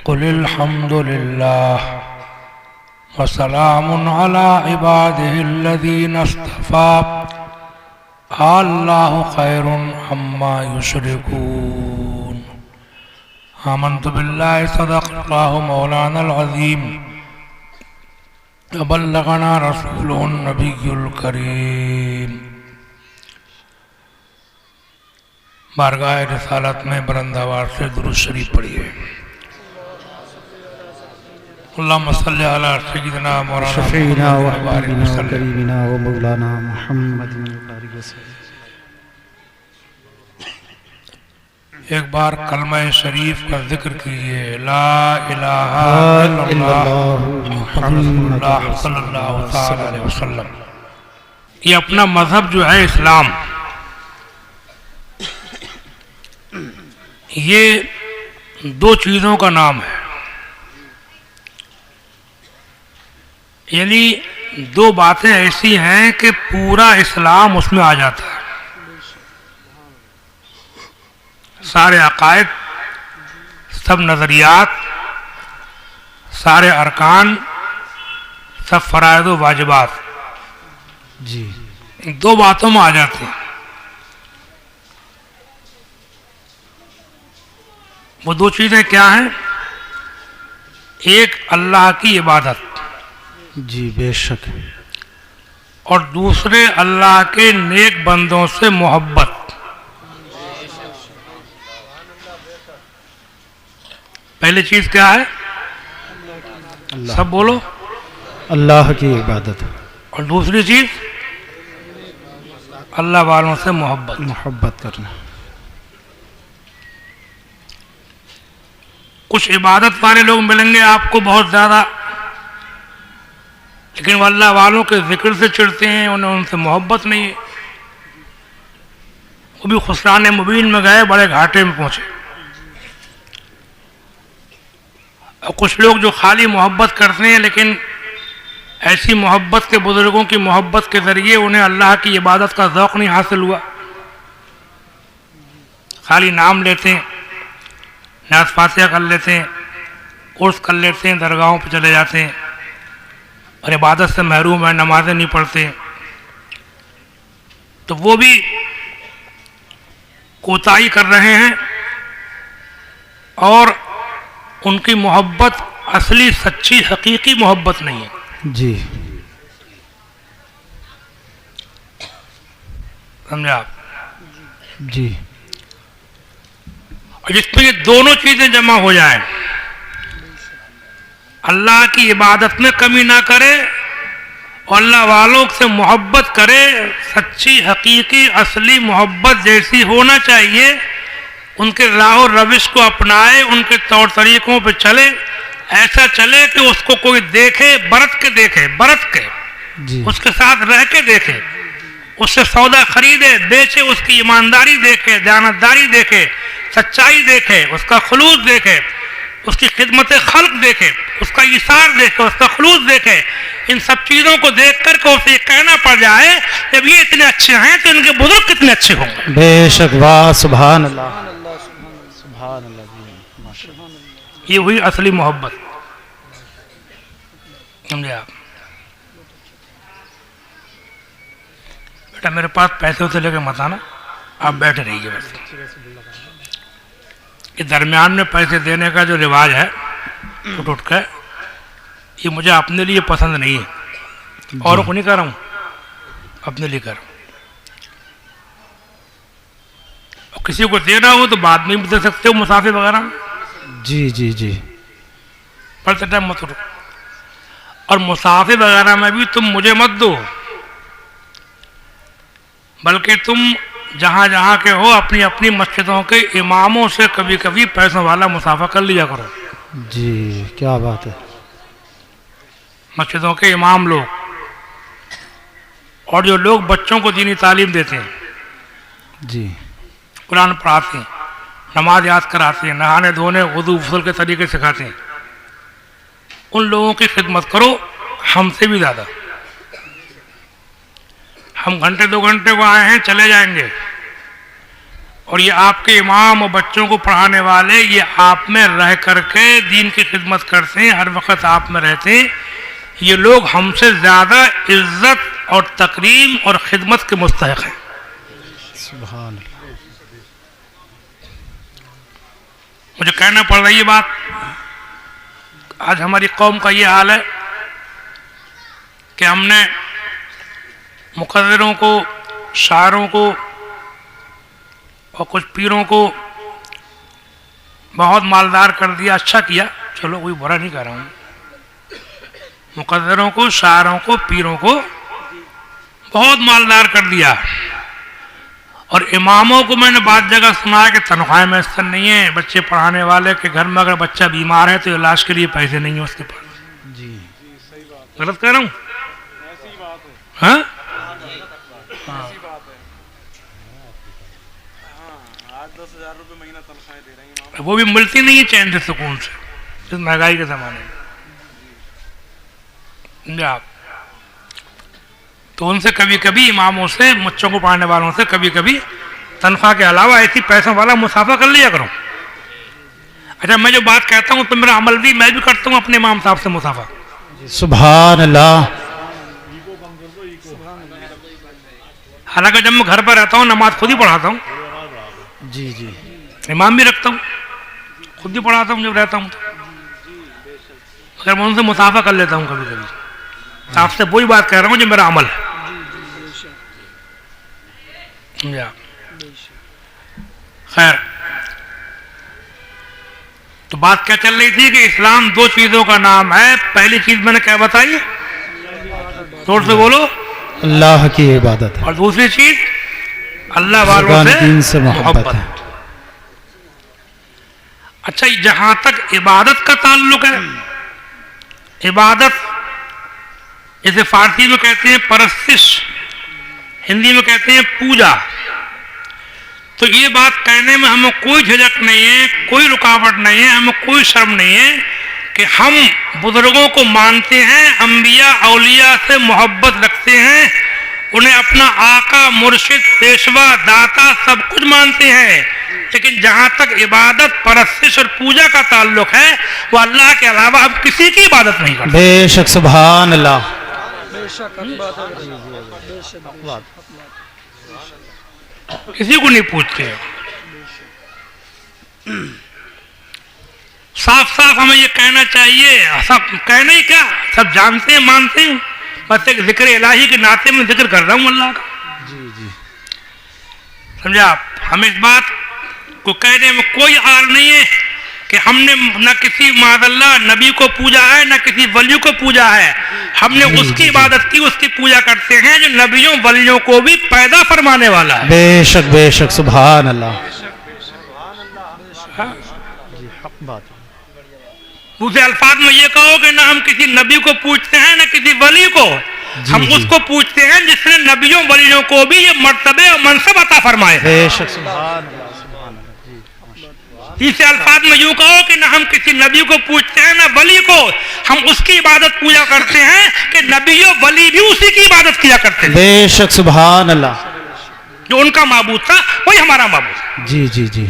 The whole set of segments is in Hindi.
कुलिल हम्दुलिल्लाह वसलामुन अला इबादिहिल्लज़ीना इस्तफ़ा अल्लाहु खैरुन अम्मा युशरिकून। आमन्तु बिल्लाहि सदक़ल्लाहु मौलानल अज़ीम व बल्लगना रसूलुहुन नबियुल करीम। बारगाह रिसालत में बरंदावार से दुरूद शरीफ पढ़िए। अल्लाहुम्मा सल्लि अला सय्यिदिना मौलाना शफ़ीना व हबीबिना व करीमिना व मौलाना मुहम्मदिन। एक बार कलमा शरीफ का जिक्र कीजिए, ला इलाहा इल्लल्लाह मुहम्मदुर सल्लल्लाहु अलैहि वसल्लम। ये अपना मजहब जो है इस्लाम, ये दो चीज़ों का नाम है, यानी दो बातें ऐसी हैं कि पूरा इस्लाम उसमें आ जाता है। सारे अकायद, सब नज़रियात, सारे अरकान, सब फ़राइज़ व वाजिबात जी दो बातों में आ जाते हैं। वो दो चीज़ें क्या हैं? एक अल्लाह की इबादत जी बेशक, और दूसरे अल्लाह के नेक बंदों से मोहब्बत। पहली चीज़ क्या है? सब बोलो। अल्लाह की इबादत और दूसरी चीज़ अल्लाह वालों से मोहब्बत करना। कुछ इबादत वाले लोग मिलेंगे आपको बहुत ज़्यादा, लेकिन वो अल्लाह वालों के जिक्र से चिढ़ते हैं, उन्हें उनसे मोहब्बत नहीं है। वो भी खुसरान मुबीन में गए, बड़े घाटे में पहुँचे। और कुछ लोग जो खाली मोहब्बत करते हैं, लेकिन ऐसी मोहब्बत के बुज़ुर्गों की मोहब्बत के ज़रिए उन्हें अल्लाह की इबादत का ज़ौक़ नहीं हासिल हुआ। खाली नाम लेते हैं, नाज़ फातिहा कर लेते हैं, उर्स कर लेते हैं, दरगाहों पर चले जाते हैं और इबादत से महरूम है, नमाज़ें नहीं पढ़ते, तो वो भी कोताही कर रहे हैं और उनकी मोहब्बत असली सच्ची हकीकी मोहब्बत नहीं है। जी समझे आप? जी और जिसमें ये दोनों चीज़ें जमा हो जाएं, अल्लाह की इबादत में कमी ना करे और अल्लाह वालों से मोहब्बत करे, सच्ची हकीकी असली मोहब्बत जैसी होना चाहिए, उनके राह और रविश को अपनाए, उनके तौर तरीक़ों पे चले, ऐसा चले कि उसको कोई देखे, बरत के देखे, उसके साथ रह के देखे, उससे सौदा खरीदे बेचे, उसकी ईमानदारी देखे, दयानतदारी देखे, सच्चाई देखे, उसका खुलूस देखे, उसकी खिदमत खल्क देखे, उसका इसार देखे, उसका खुलूस देखे। इन सब चीज़ों को देख कर के उसे कहना पड़ जाए जब ये इतने अच्छे हैं तो इनके बुजुर्ग कितने अच्छे होंगे। बेशक, वाह, सुभान अल्लाह, सुभान अल्लाह, माशाअल्लाह। ये हुई असली मोहब्बत। समझे आप? बेटा मेरे पास पैसे उसे लेके मत आना, आप बैठे रहिए बस। ये दरमियान में पैसे देने का जो रिवाज है उठ कर, ये मुझे अपने लिए पसंद नहीं है, औरों को नहीं कर रहा हूँ, अपने लिए कर रहा हूँ। और किसी को देना हो तो बाद में भी दे सकते हो, मुसाफिर वगैरह में। जी जी जी पढ़ते टाइम मत उठो। और मुसाफिर वगैरह में भी तुम मुझे मत दो, बल्कि तुम जहाँ जहाँ के हो अपनी अपनी मस्जिदों के इमामों से कभी कभी पैसों वाला मुसाफा कर लिया करो। जी, क्या बात है। मस्जिदों के इमाम लोग और जो लोग बच्चों को दीनी तालीम देते हैं, जी, कुरान पढ़ाते हैं, नमाज याद कराते हैं, नहाने धोने वुज़ू गुस्ल के तरीके सिखाते हैं, उन लोगों की खिदमत करो हमसे भी ज़्यादा। हम घंटे 2 घंटे को आए हैं, चले जाएंगे, और ये आपके इमाम और बच्चों को पढ़ाने वाले, ये आप में रह करके दीन की खिदमत करते हैं, हर वक्त आप में रहते हैं। ये लोग हमसे ज़्यादा इज्जत और तकरीम और खिदमत के मुस्तहिक हैं। सुभान मुझे कहना पड़ रही है बात। आज हमारी कौम का ये हाल है कि हमने मुक़र्रिरों को, शायरों को और कुछ पीरों को बहुत मालदार कर दिया। अच्छा किया, चलो कोई बुरा नहीं कर रहा हूँ। मुक़र्रिरों को, शायरों को, पीरों को बहुत मालदार कर दिया। और इमामों को मैंने बात जगह सुना है कि तनख्वाहें मैसर नहीं है। बच्चे पढ़ाने वाले के घर में अगर बच्चा बीमार है तो इलाज के लिए पैसे नहीं है उसके पास। जी, गलत कह रहा हूँ? हाँ, वो भी मिलती नहीं है चैन से, सुकून से, इस महंगाई के ज़माने में। आप तो उनसे कभी कभी, इमामों से, बच्चों को पढ़ाने वालों से कभी कभी तनख्वाह के अलावा ऐसी पैसों वाला मुसाफा कर लिया करो। अच्छा, मैं जो बात कहता हूँ तो मेरा अमल भी मैं भी करता हूँ अपने इमाम साहब से मुसाफा। सुभान अल्लाह। हालांकि जब मैं घर पर रहता हूँ नमाज खुद ही पढ़ाता हूँ। जी जी, इमाम भी रखता हूँ, खुद ही पढ़ाता हूँ जब रहता हूँ तो। अगर मैं उनसे मुसाफा कर लेता हूँ कभी कभी। आपसे वही बात कह रहा हूँ जो मेरा अमल है। खैर, तो बात क्या चल रही थी कि इस्लाम दो चीजों का नाम है। पहली चीज मैंने क्या बताई, जोर से बोलो, अल्लाह की इबादत है। और दूसरी चीज अल्लाह वालों दीन से मोहब्बत है। अच्छा, जहां तक इबादत का ताल्लुक है, इबादत जैसे फारसी में कहते हैं परस्तिश, हिंदी में कहते हैं पूजा। तो ये बात कहने में हमें कोई झिझक नहीं है, कोई रुकावट नहीं है, हमें कोई शर्म नहीं है कि हम बुजुर्गों को मानते हैं, अंबिया औलिया से मोहब्बत रखते हैं, उन्हें अपना आका, मुर्शिद, पेशवा, दाता सब कुछ मानते हैं। लेकिन जहां तक इबादत, परस्तिश और पूजा का ताल्लुक है, वो अल्लाह के अलावा हम किसी की इबादत नहीं करते। बेशक, सुभान अल्लाह। किसी को नहीं पूछते। साफ साफ हमें ये कहना चाहिए, सब कहना ही क्या, सब जानते हैं, मानते हैं। बस एक जिक्र इलाही के नाते में जिक्र कर रहा हूँ अल्लाह का। जी जी, समझा आप? हमें इस बात को कहने में कोई आर नहीं है कि हमने न किसी मादल्ला नबी को पूजा है, न किसी वली को पूजा है। हमने उसकी इबादत की, उसकी पूजा करते हैं जो नबियों वलियों को भी पैदा फरमाने वाला है। बेशक बेशक, सुभान अल्लाह। जी, हक बात। दूसरे अल्फाज में ये कहो कि ना हम किसी नबी को पूछते हैं न किसी वली को, हम उसको पूछते हैं जिसने नबियों वलियों को भी ये मर्तबे और मनसब अता फरमाए। बेशक, सुभान अल्लाह, सुभान अल्लाह। जी, तीसरे अल्फाज में यूं कहो कि ना हम किसी नबी को पूछते हैं ना वली को, हम उसकी इबादत पूजा करते हैं कि नबियों वली भी उसी की इबादत किया करते थे। बेशक, सुभान अल्लाह। जो उनका माबूद था वही हमारा माबूद। जी जी जी,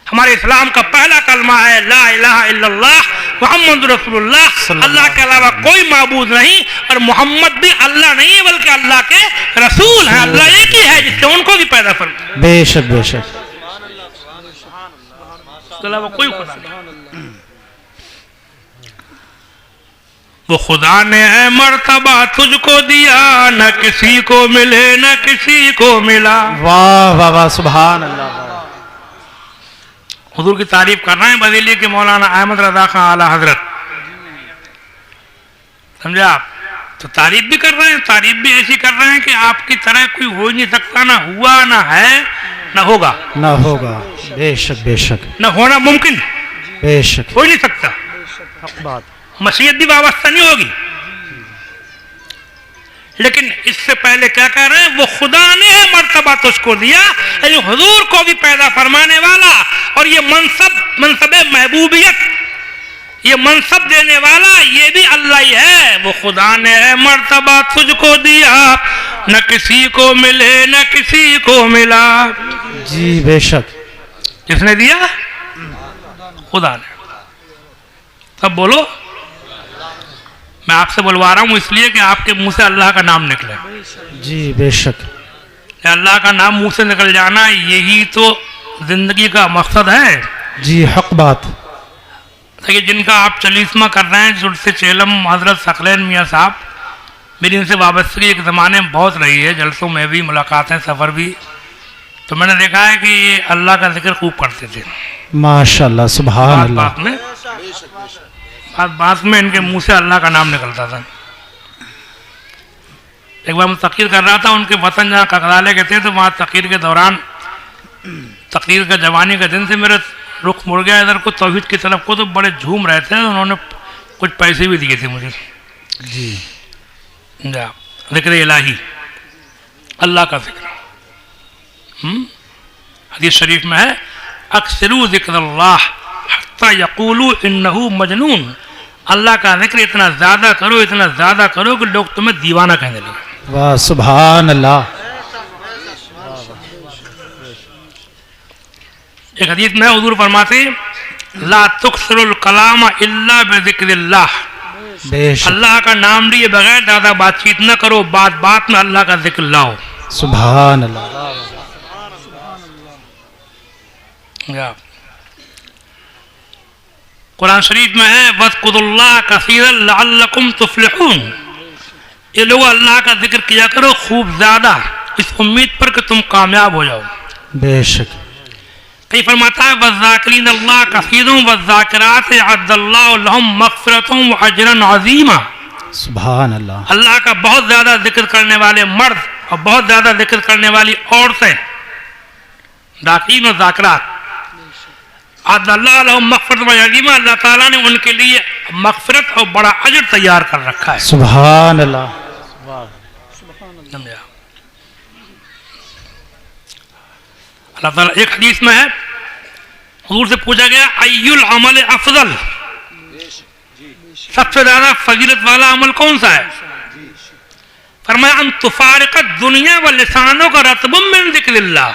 हमारे इस्लाम का पहला कलमा है ला इलाहा इल्लल्लाह मुहम्मद रसूलुल्लाह। अल्लाह के अलावा कोई माबूद नहीं, और मोहम्मद भी अल्लाह नहीं है बल्कि अल्लाह के रसूल हैं। अल्लाह एक ही है जिससे उनको भी पैदा फरमाया। बेशक बेशक, उसके अलावा कोई खुदा नहीं। वो खुदा ने है मर्तबा तुझको दिया, न किसी को मिले न किसी को मिला। वाह वाह वाह, सुभान अल्लाह। हुजूर की तारीफ कर रहे हैं बरेली के मौलाना अहमद रजा खां आला हजरत। समझे आप? तो तारीफ भी कर रहे हैं, तारीफ भी ऐसी कर रहे हैं कि आपकी तरह कोई हो ही नहीं सकता, ना हुआ, ना है, ना होगा। ना होगा, बेशक बेशक, ना होना मुमकिन, बेशक, हो ही नहीं सकता। हक बात। मसीहत भी वाबस्ता नहीं होगी। लेकिन इससे पहले क्या कह रहे हैं, वो खुदा ने है मर्तबा तुझको दिया, यानी हुजूर को भी पैदा फरमाने वाला, और ये मनसब महबूबियत, ये मनसब देने वाला ये भी अल्लाह ही है। वो खुदा ने है मर्तबा तुझको दिया, न किसी को मिले न किसी को मिला। जी बेशक। किसने दिया? खुदा ने। तब बोलो। मैं आपसे बुलवा रहा हूं इसलिए कि आपके मुंह से अल्लाह का नाम निकले। जी बेशक। अल्लाह का नाम मुंह से निकल जाना यही तो जिंदगी का मकसद है। जी हक बात। देखिए, जिनका आप चलीसमा कर रहे हैं जुड़से चेलम हजरत सकलैन मियाँ साहब, मेरी इनसे वाबस्तगी एक ज़माने में बहुत रही है, जलसों में भी, मुलाकातें, सफ़र भी। तो मैंने देखा है कि ये अल्लाह का जिक्र खूब करते थे। माशाल्लाह, सुभान अल्लाह। बात में इनके मुंह से अल्लाह का नाम निकलता था। एक बार मैं तकरीर कर रहा था, उनके वतन जहाँ ककराले के थे, तो वहाँ तकरीर के दौरान, तकरीर का जवानी का दिन से मेरा रुख मुड़ गया इधर को तौहीद की तरफ को, तो बड़े झूम रहे थे। उन्होंने कुछ पैसे भी दिए थे मुझे। जी जा जिक्र इलाही, अल्लाह का जिक्र। हदीस शरीफ में है, अक्सरू ज़िक्रुल्लाह हत्ता यक़ूलू इन्नहु मजनून। अल्लाह का जिक्र इतना ज़्यादा करो कि लोग तुम्हें दीवाना कहने लगे। वाह सुभान अल्लाह। एक हदीस में हुज़ूर फरमाते, ला तुक्सिरुल कलाम इल्ला बिज़िक्रिल्लाह। अल्लाह का नाम लिए बगैर ज़्यादा बातचीत न करो, बात बात में अल्लाह का जिक्र लाओ। सुभान अल्लाह। कुरान शरीफ में है, वज़कुरुल्लाह कसीरन लअल्लकुम तुफ्लिहून। ये लोग अल्लाह का जिक्र किया करो खूब ज्यादा, इस उम्मीद पर कि तुम कामयाब हो जाओ। बेशक। कई फरमाता है, वज़्ज़ाकिरीन अल्लाह कसीरन वज़्ज़ाकिरात अअद्दल्लाहु लहुम मग़फ़िरतन व अजरन अज़ीमा। सुभान अल्लाह। अल्लाह का बहुत ज्यादा जिक्र करने वाले मर्द और बहुत ज्यादा जिक्र करने वाली औरतें, ज़ाकिरीन और ज़ाकिरात, अअद्दल्लाहु लहुम मग़फ़िरतन व अज़ीमा, अल्लाह ताला ने उनके लिए मग़फ़िरत और बड़ा अजर तैयार कर रखा है। सुभान अल्लाह। अल्लाह ताला, एक हदीस में है, हुजूर से पूछा गया, अय्युल अमल अफजल, सबसे ज्यादा फजीलत वाला अमल कौन सा है? फरमाया, अन तुफारिक़त दुनिया व लिसानो का रतबुम मिन ज़िक्रिल्लाह।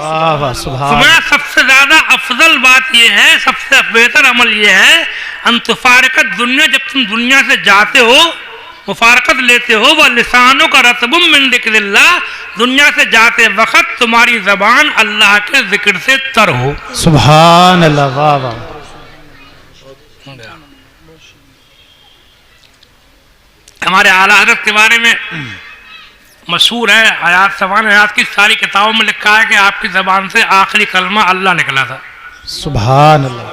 फरमाया, सबसे ज्यादा अफजल बात यह है, सबसे बेहतर अमल यह है, अन तुफारिक़त दुनिया, जब तुम दुनिया से जाते हो, मुफारकत लेते हो, वह लिसानों का रतबुम मिन ज़िक्रिल्लाह, दुनिया से जाते वक्त तुम्हारी जबान अल्लाह के जिक्र से तर हो। सुभान अल्लाह। वाह वाह। हमारे आला हज़रत के बारे में मशहूर है, हयात सवान हयात की सारी किताबों में लिखा है कि आपकी जबान से आखिरी कलमा अल्लाह निकला था। सुभान अल्लाह।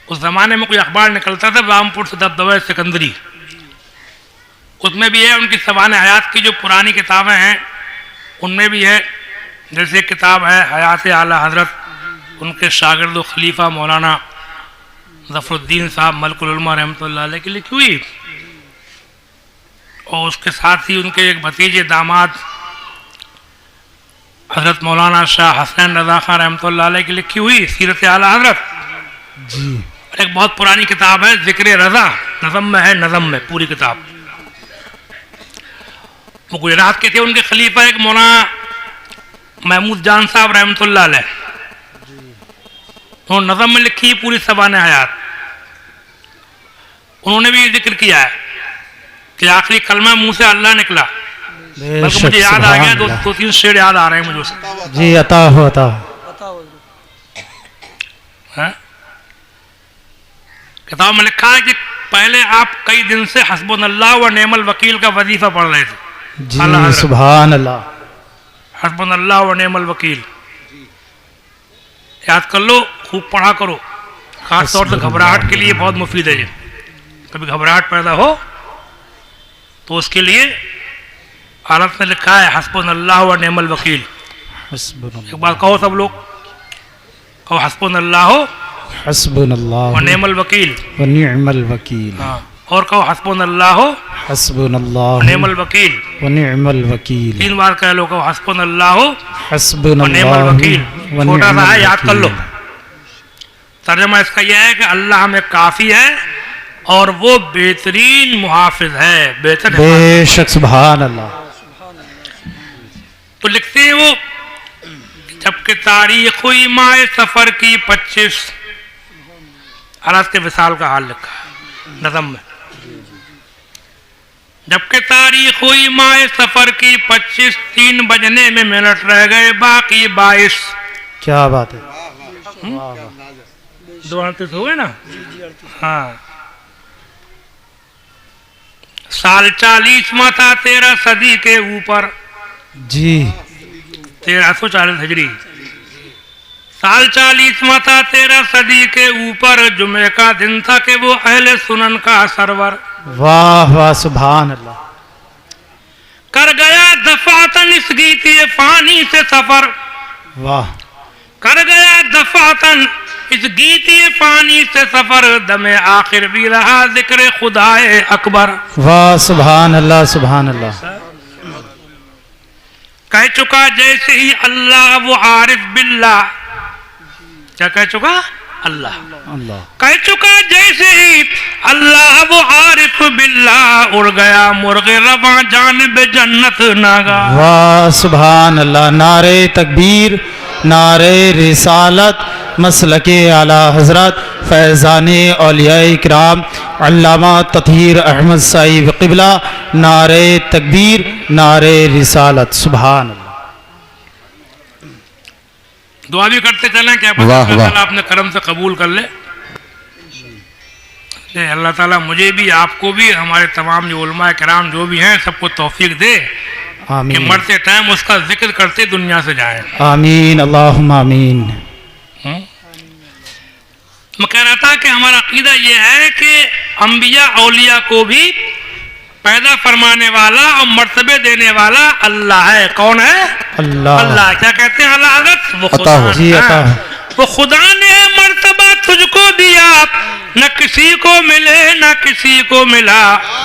उस जमाने में कोई अखबार निकलता था, रामपुर से दबदबा सिकंदरी, उसमें भी है उनकी सवान हयात की जो पुरानी किताबें हैं उनमें भी है। जैसे किताब है हयात आला हज़रत, उनके शागिर्द खलीफा मौलाना ज़फ़रुद्दीन साहब मलकुल उलमा रहमतुल्लाह अलैह की लिखी हुई, और उसके साथ ही उनके एक भतीजे दामाद हज़रत मौलाना शाह हसनैन रज़ा खान रहमतुल्लाह अलैह की लिखी हुई सीरत आला हज़रत जी। एक बहुत पुरानी किताब है ज़िक्र रज़ा, नज़म में है, नज़म में पूरी किताब। वो गुजरात के थे, उनके खलीफा एक मौलाना महमूद जान साहब रहमतुल्लाह अलैह, उन्होंने नज़म में लिखी है पूरी सबान हयात। उन्होंने भी जिक्र किया है कि आखिरी कलमा मुंह से अल्लाह निकला। बल्कि मुझे याद आ गया, दो तीन शेर याद आ रहे हैं मुझे। जी अता हो अता। किताब में लिखा है कि पहले आप कई दिन से हस्बुनल्लाह व नेमल वकील का वजीफा पढ़ रहे थे। जी सुभान अल्लाह। हस्बुनल्लाह व नेमल वकील याद कर लो, खूब पढ़ा करो, खास तौर से घबराहट के लिए बहुत मुफीद है ये। कभी घबराहट पैदा हो तो उसके लिए आलत में लिखा है हस्बुनल्लाह व नेमल वकील। एक बार कहो सब लोग, कहो हस्बुनल्लाह हस्बुनल्लाह व नेमल वकील व निअमल वकील। हाँ, और कहो हस्बुनल्लाह हस्बुनल्लाह व नेमल वकील। व निअमल वकील। 3 बार कह लो, कहो हस्बुनल्लाह हस्बुनल्लाह व नेमल वकील। व छोटा सा है, निअमल याद कर लो। वकील। तर्जुमा इसका यह है कि अल्लाह हमें काफ़ी है और वो बेहतरीन मुहाफिज है, बेहतर। बेशक सुभान अल्लाह। तो लिखते हैं वो, जबकि तारीख हुई माए सफर की 25, अरस के विसाल का हाल लिखा है नज़म में। जबकि तारीख हुई माए सफर की 25, 3 बजने में मिनट रह गए बाकी 22। क्या बात है। 2:38 हो गए ना। हाँ, साल 40वां था 13 सदी के ऊपर जी। 1340 हिजरी। साल 40वां था 13 सदी के ऊपर, जुमे का दिन था कि वो अहले सुनन का सरवर। वाह वाह सुभान अल्लाह। कर गया दफातन इस गीती फानी से सफर। वाह। कर गया दफातन इस गीती फानी से सफर, दमे आखिर भी रहा जिक्र खुदाए अकबर। वाह सुभान अल्लाह सुभान अल्लाह। कह चुका जैसे ही अल्लाह वो आरिफ बिल्ला। क्या कह चुका? अल्लाह। अल्लाह। कह चुका जैसे ही अल्लाह वो आरिफ बिल्ला, उड़ गया मुर्गे रवा जानिब जन्नत नागा। वाह सुभान अल्लाह। नारे तकबीर, नारे रिसालत, मसलके आला हजरत फैज़ाने औलिया इकराम अल्लामा ततहीर अहमद साहिब क़िबला। नारे तकबीर, नारे रिसालत। सुभान अल्लाह। दुआ भी करते चलें, क्या पता अल्लाह अपने करम से कबूल कर ले। अल्लाह ताला मुझे भी, आपको भी, हमारे तमाम जो उलमा किराम जो भी हैं सबको तौफीक दे कि मरते टाइम उसका जिक्र करते दुनिया से जाएं। आमीन अल्लाहुम्मा आमीन। मैं कह रहा था कि हमारा अकीदा ये है कि अंबिया औलिया को भी पैदा फरमाने वाला और मर्तबे देने वाला अल्लाह है। कौन है? अल्लाह। अल्लाह। क्या कहते हैं अल्लाह? वो खुदा जी अता। वो खुदा ने मर्तबा तुझको दिया, न किसी को मिले न किसी को मिला।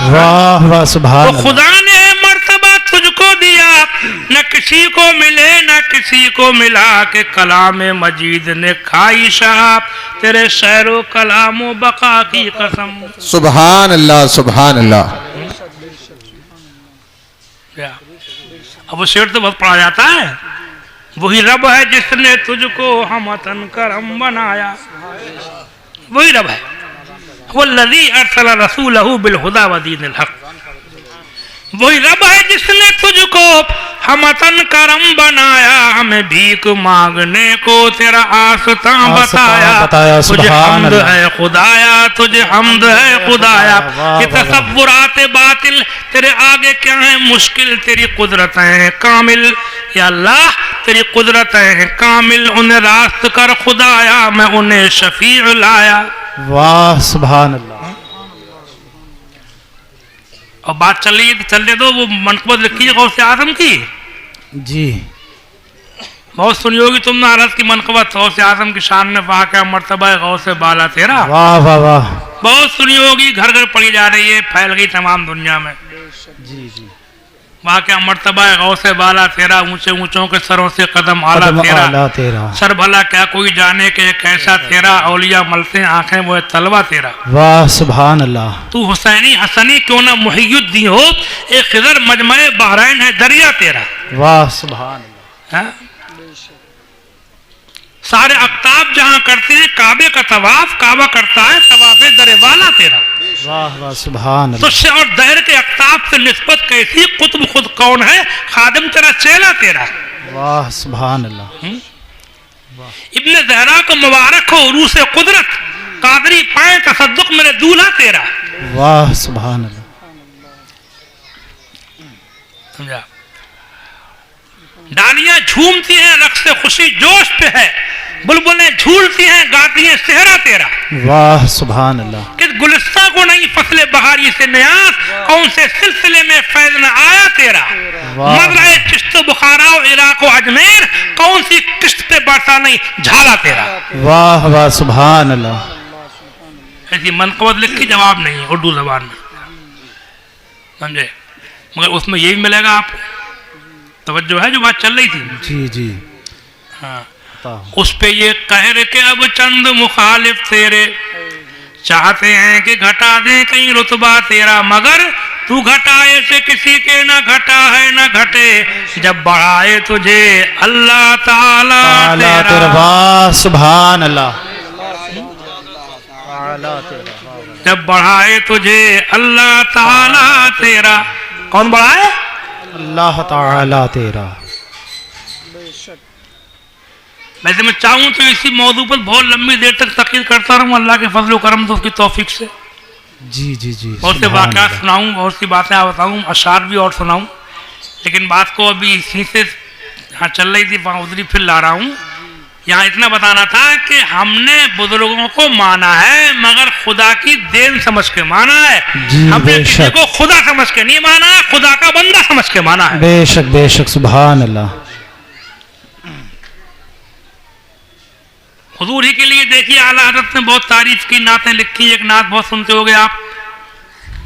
वाह वाह सुभान वो अल्लाह। खुदा ने मर्तबा तुझको दिया, न किसी को मिले न किसी को मिला, के कलाम मजीद ने खाई शाह तेरे शहरो कलामो बका की कसम। सुभान अल्लाह सुभान अल्लाह। अब वो शेर तो बहुत पढ़ा जाता है। वही रब है जिसने तुझको हमतन करम बनाया। वही रब है, वल्लज़ी अरसला रसूलहू बिलहुदा व दीनिल हक। वही रब है जिसने तुझको हमतन करम बनाया, हमें भीख मांगने को तेरा आस्था बताया। तुझे हम्द है खुदाया, तुझे हम्द है खुदाया। ये तसव्वुरात बातिल तेरे आगे क्या है मुश्किल, तेरी कुदरतें हैं कामिल। या अल्लाह तेरी कुदरतें हैं कामिल, उन्हें रास्त कर खुदाया, मैं उन्हें शफीअ लाया। वाह सुभान अल्लाह। और बात चलने दो, वो मनक़बत लिखी है गौसे आज़म की। जी। बहुत सुनी होगी तुमने अरस की मनक़बत, गौसे आज़म की शान में वाक़या मर्तबा गौसे बाला तेरा। वाह वाह वाह। बहुत सुनी होगी, घर घर पढ़ी जा रही है, फैल गई तमाम दुनिया में। जी जी। वाक़या मर्तबा गौसे बाला तेरा, ऊंचे ऊंचों के सरों से कदम आला तेरा। सर भला क्या कोई जाने के कैसा तेरा, औलिया मलते आंखें वो तलवा तेरा। वाह सुभान अल्लाह। तू हुसैनी हसनी क्यों ना मुहियुद्दीन हो, एक खिदर मजमए बहरैन है दरिया तेरा। वाह सुभान अल्लाह। सारे अफ्ताब जहां करते हैं काबे का तवाफ, काबा करता है तवाफे दरे वाला तेरा। वाह वाह सुभान अल्लाह। तुझसे और दहर के अफ्ताब से निस्बत कैसी, कुतुब खुद कौन है, खादिम तेरा चेला तेरा। वाह सुभान अल्लाह। इब्ने ज़हरा को मुबारक हो उरूस कुदरत, कादरी पाए तसद्दुक मेरे दूल्हा तेरा। वाह सुभान अल्लाह। समझा? डालियां झूमती हैं रक्स खुशी जोश पे है, बुलबुलें झूलती हैं गाती हैं सेहरा तेरा। वाह सुभान अल्लाह। किस गुलिस्ता को नहीं फसले बहारी से न्यास, कौन से सिलसिले में फैज न आया तेरा। मजरा चिश्त बुखारा इराक अजमेर, कौन सी किश्त पे बरसा नहीं झाला तेरा। वाह वाह सुभान अल्लाह। ऐसी मनक़बत लिख के जवाब नहीं है उर्दू जबान में, समझे? मगर उसमें यही मिलेगा आपको, तवज्जो है जो बात चल रही थी। जी जी। हाँ, उस पे ये कहर के अब चंद मुखालिफ तेरे, चाहते हैं कि घटा दें कहीं रुतबा तेरा, मगर तू घटाए से किसी के ना घटा है ना घटे। जब बढ़ाए तुझे अल्लाह ताला तेरा, वाह सुभान अल्लाह। जब बढ़ाए तुझे अल्लाह ताला तेरा। कौन बढ़ाए? अल्लाह ताला तेरा। वैसे मैं चाहूँ तो इसी मौजू पर बहुत लंबी देर तक तकीर करता रहूँ, अल्लाह के फजल करम तो उसकी तौफीक से। जी जी जी। बहुत से वाक़यात सुनाऊँ, बहुत सी बातें बताऊँ, अशार भी और सुनाऊँ, लेकिन बात को अभी इसी से यहाँ चल रही थी, वहाँ उधरी फिर ला रहा हूँ। यहाँ इतना बताना था कि हमने बुजुर्गों को माना है मगर खुदा की देन समझ के माना है। हमने किसी को खुदा समझ के नहीं माना, खुदा का बंदा समझ के माना है। बेशक बेशक सुभान अल्लाह। हुजूर ही के लिए देखिए आला हज़रत ने बहुत तारीफ की, नातें लिखी। एक नात बहुत सुनते होगे आप,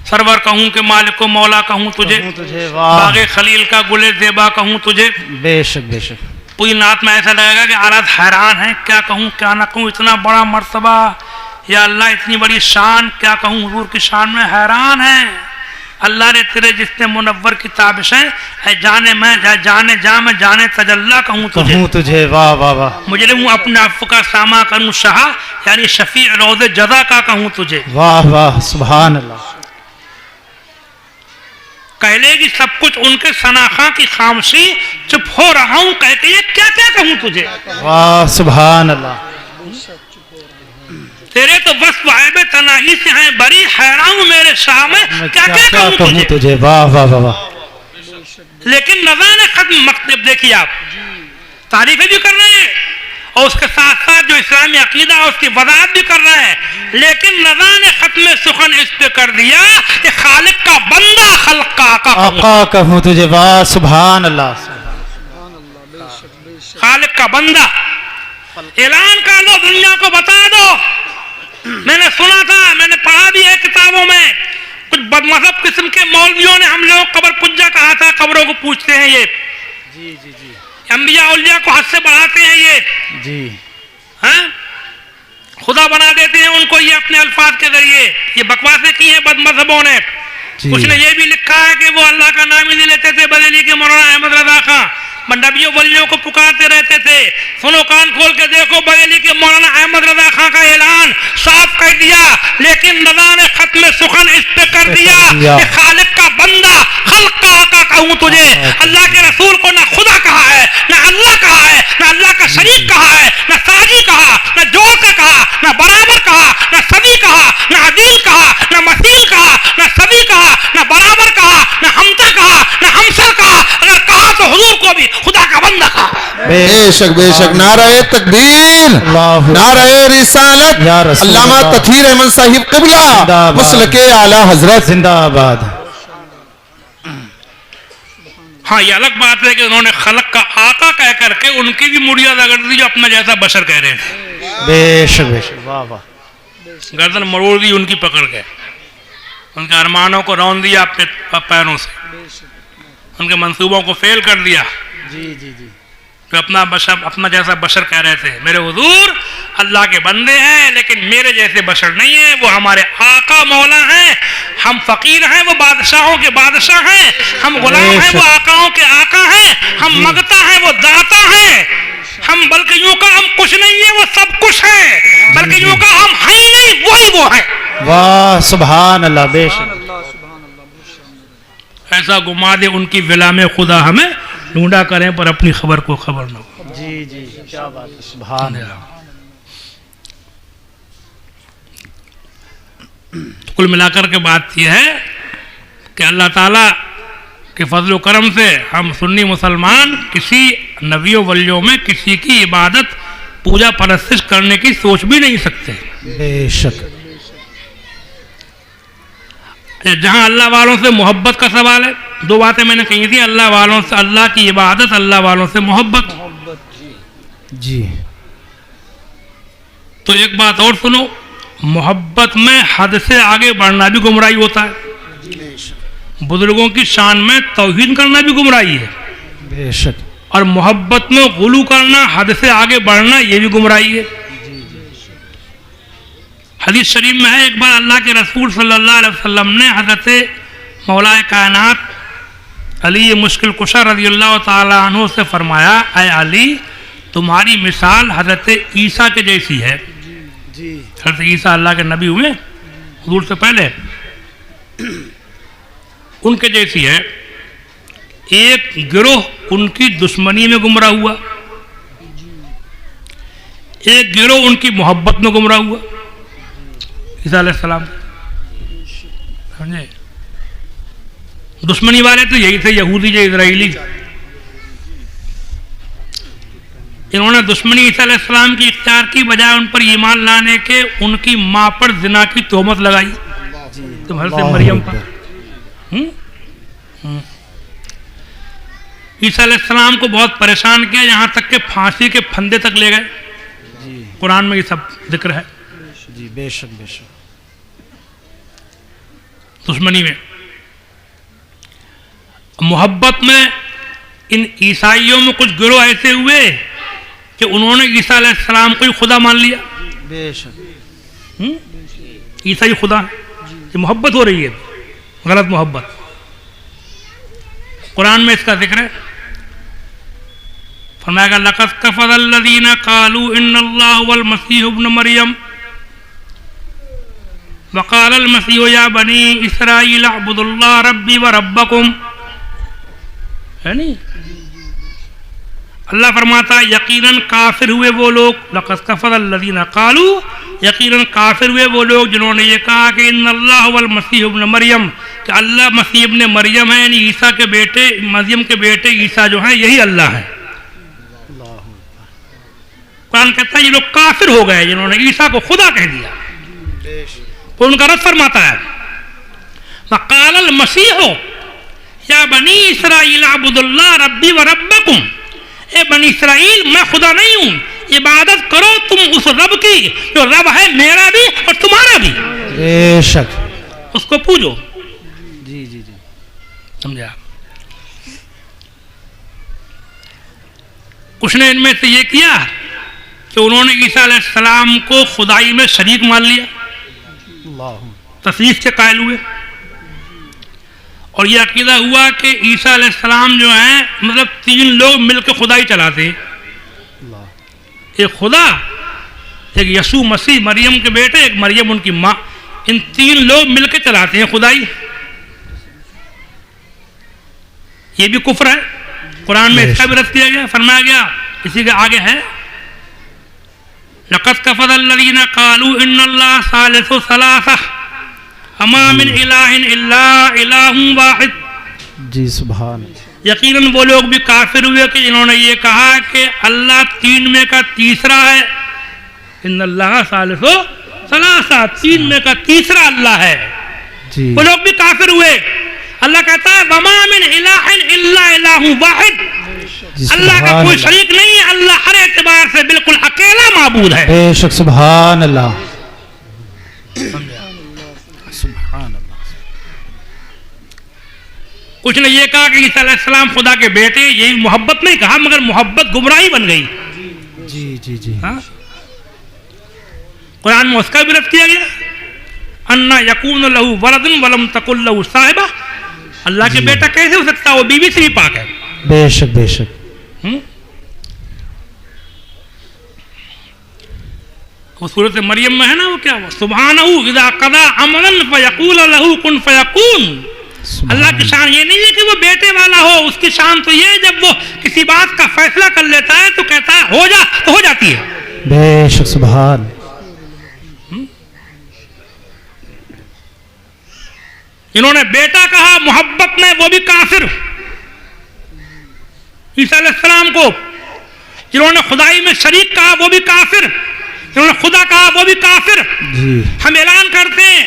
सरवर कहूँ के मालिक को मौला कहूँ तुझे, बागे खलील का गुले ज़ेबा कहूँ तुझे। बेशक बेशक। पूरी नात में ऐसा लगेगा कि आला हैरान है, क्या कहूँ क्या ना कहूँ, इतना बड़ा मर्तबा या अल्लाह, इतनी बड़ी शान, क्या कहूँ हुजूर की शान में हैरान है। अल्लाह ने तेरे जिसने मुनव्वर की ताबिशें है, जाने मैं जाने जा मैं जाने तजल्ला कहूँ तुझे। वाह वाह वाह। मुझे मुँह अपने अफ़ का सामा करूँ शाह, यानी शफी रोज़े जज़ा का कहूँ तुझे। वाह वाह सुभान अल्लाह। कह लेगी सब कुछ उनके सनाखा की खामशी, चुप हो रहा हूँ कहते ये क्या क्या कहूँ तुझे। वाह सुभान अल्लाह। तेरे तो बस वाहिब तनाही से हैं बड़ी, हैरान हूँ मेरे शाह में क्या क्या कहूँ तुझे। वाह वाह वाह। लेकिन नज़ान खत्म मकतब देखिए आप, तारीफें भी कर रहे हैं और उसके साथ साथ जो इस्लामी अकीदा है उसकी वज़ाहत भी कर रहे हैं, लेकिन नज़ान खत्म सुखन इस पे कर दिया कि खालिक का बंदा खल्क का आका कहूँ तुझे। वाह सुभान अल्लाह। खालिक का बंदा ऐलान कर दो, दुनिया को बता दो। मैंने सुना था, मैंने पढ़ा भी है किताबों में, कुछ बदमज़हब किस्म के मौलवियों ने हम लोग कब्र पुज्जा कहा था, कब्रों को पूछते हैं ये। जी जी जी। अंबिया उलिया को हद से बढ़ाते हैं ये जी, हाँ, खुदा बना देते हैं उनको ये अपने अल्फाज के जरिए। ये बकवासें की हैं बदमज़हबों ने। कुछ ने ये भी लिखा है कि वो अल्लाह का नाम ही नहीं लेते थे, बरेली के मौलाना अहमद रजा खां नबियों वलियों को पुकारते रहते थे। सुनो कान खोल के देखो, बरेली के मौलाना अहमद रजा खां का ऐलान साफ कर दिया, लेकिन रजा ने खत्म सुखन इस पे कर दिया कि खालिक का बंदा खल्क का आका कहूँ तुझे। अल्लाह के रसूल को ना खुदा कहा है, ना अल्लाह कहा है, ना अल्लाह का शरीक कहा है, ना साजी कहा, ना जोड़ के कहा, ना बराबर कहा, ना सभी कहा, ना अदील कहा, ना मसील कहा, ना सभी कहा, ना बराबर कहा, ना हमता कहा, ना हमसर कहा। अगर कहा तो हुजूर को भी खुदा का बंदा कहा। बेशक बेशक। नारे तकबीर, नारे रिसालत, अल्लामा तथीर अहमद साहिब क़िबला मसलके आला हजरत जिंदाबाद। हाँ, ये अलग बात है कि उन्होंने खलक का आका कह करके उनकी भी मुड़िया रगड़ दी जो अपना जैसा बशर कह रहे हैं। बेशक बेशक। वाह वाह। गर्दन मरोड़ दी उनकी पकड़ के, उनके अरमानों को रौन दिया अपने पैरों से, उनके मंसूबों को फेल कर दिया। जी जी जी। तो अपना बशर, अपना जैसा बशर कह रहे थे। मेरे हुजूर अल्लाह के बंदे हैं लेकिन मेरे जैसे बशर नहीं है, वो हमारे आका मौला हैं। हम फकीर हैं, वो बादशाहों के बादशाह हैं। हम गुलाम हैं, वो आकाओं के आका हैं। हम मगता हैं, वो दाता हैं। हम बल्कि यूं का हम कुछ नहीं है, वो सब कुछ है। बल्कि यूं का हम हैं ही नहीं, वही वो है। वाह सुभान अल्लाह। बेशक। ऐसा घुमा दे उनकी विला में खुदा हमें ढूंढा करें पर अपनी खबर को खबर न हो। जी जी, क्या बात है। सुभान अल्लाह। कुल मिलाकर के बात यह है कि अल्लाह ताला के फजल करम से हम सुन्नी मुसलमान किसी नबियों वलियों में किसी की इबादत पूजा परस्तिश करने की सोच भी नहीं सकते। बेशक। जहाँ अल्लाह वालों से मोहब्बत का सवाल है, दो बातें मैंने कही थी, अल्लाह वालों से अल्लाह की इबादत, अल्लाह वालों से मोहब्बत। जी। तो एक बात और सुनो, मोहब्बत में हद से आगे बढ़ना भी गुमराही होता है। बुजुर्गों की शान में तौहीन करना भी गुमराही है। बेशक। और मोहब्बत में गुलू करना, हद से आगे बढ़ना, ये भी गुमराही है। हदीस शरीफ में है, एक बार अल्लाह के रसूल सल्लल्लाहु अलैहि वसल्लम ने हज़रत मौलाए कायनात अली मुश्किल कुशा रज़ियल्लाहु ताला अन्हु से फरमाया, ऐ अली, तुम्हारी मिसाल हज़रत ईसा के जैसी है। हज़रत ईसा अल्लाह के नबी हुए हुजूर से पहले, उनके जैसी है। एक गिरोह उनकी दुश्मनी में गुमराह हुआ, एक गिरोह उनकी मोहब्बत में गुमराह हुआ। ईसा अलैहिस्सलाम समझे, दुश्मनी वाले तो यही थे, यहूदी जो इजराइली। इन्होंने दुश्मनी ईसा अलैहिस्सलाम की इख्तियार की, बजाय उन पर ईमान लाने के उनकी माँ पर जिना की तोहमत लगाई, तो हज़रत मरियम पर। ईसा अलैहिस्सलाम को बहुत परेशान किया, यहाँ तक के फांसी के फंदे तक ले गए। कुरान में ये सब जिक्र है जी। बेशक बेशक। दुश्मनी में, मोहब्बत में इन ईसाइयों में कुछ गिरोह ऐसे हुए कि उन्होंने ईसा अलैहिस्सलाम को ही खुदा मान लिया। बेशक। ईसा ही खुदा है, ये मोहब्बत हो रही है, गलत मोहब्बत। कुरान में इसका जिक्र है, फरमाया लक़द कफ़रल्लज़ीना क़ालू इन्नल्लाह वल मसीह इब्न मरियम वक़ालल मसीह या बनी इसराईल अअ्बुदुल्लाह रब्बी व रब्बकुम, है नहीं। अल्लाह फरमाता है यकीनन काफिर हुए वो लोग, लक़द कफ़रल्लज़ीना क़ालू, यकीनन काफिर हुए वो लोग जिन्होंने ये कहा कि इन्नल्लाह वल मसीह इब्न मरियम, कि अल्लाह मसीह इब्न मरियम है, यानी ईसा के बेटे, मरियम के बेटे ईसा जो हैं यही अल्लाह है। कुरान कहता है ये लोग काफिर हो गए जिन्होंने ईसा को खुदा कह दिया। तो उनका रद फरमाता है वक़ालल मसीह या बनी इसराईल अअ्बुदुल्लाह रब्बी व रब्बकुम, ए बनी इसराइल मैं खुदा नहीं हूँ, इबादत करो तुम उस रब की जो रब है मेरा भी और तुम्हारा भी। बेशक। उसको पूजो। जी जी जी, समझा। कुछ ने इनमें से ये किया कि उन्होंने ईसा अलैहिस्सलाम को खुदाई में शरीक मान लिया, तस्लीफ के कायल हुए, और यह अकीदा हुआ कि ईसा अलैहिस्सलाम जो है मतलब तीन लोग मिलकर खुदाई चलाते, एक खुदा, एक यसू मसीह मरियम के बेटे, एक मरियम उनकी माँ, इन तीन लोग मिलकर चलाते हैं खुदाई। ये भी कुफ्र है, कुरान में इसका भी रद्द किया गया। फरमाया गया इसी के आगे है लक़द कफ़रल्लज़ीना क़ालू इन्नल्लाह सालिसु सलासा अमा मिन इलाहिन इल्ला इलाहुन वाहिद। जी सुभान। यकीनन वो लोग भी काफिर हुए कि इन्होंने ये कहा कि अल्लाह तीन में का तीसरा है। इन्नल्लाह सालिसु सलासा, तीन में का तीसरा अल्लाह है। जी। वो लोग भी काफिर हुए। अल्लाह कहता है वमा मिन इलाहिन इल्ला इलाहुन वाहिद, अल्लाह का कोई शरीक नहीं है, अल्लाह हर एतबार से बिल्कुल अकेला माबूद है। बेशक। सुभान अल्लाह, सुभान अल्लाह। कुछ ने ये कहा कि ईसा अलैहिस्सलाम खुदा के बेटे, यही मोहब्बत नहीं कहा, मगर मोहब्बत गुमराही बन गई। जी जी जी। हाँ? कुरान में उसका भी रद्द किया गया, अन्ना यकून लहू वलदुन वलम तकुल लहू साहिबा, अल्लाह के बेटा कैसे हो सकता है, वो बीवी से भी पाक है। बेशक बेशक। वो सूरत मरियम में है ना, वो क्या हुआ, सुब्हानहू इज़ा क़ज़ा अमरन फयक़ूल लहू कुन फयकून। अल्लाह की शान ये नहीं है कि वो बेटे वाला हो, उसकी शान तो ये है जब वो किसी बात का फैसला कर लेता है तो कहता है हो जा तो हो जाती है। बेशक। सुभान। इन्होंने बेटा कहा मोहब्बत में, वो भी काफिर। ईसा अलैहिस्सलाम को जिन्होंने खुदाई में शरीक कहा वो भी काफिर, जिन्होंने खुदा कहा वो भी काफिर। हम ऐलान करते हैं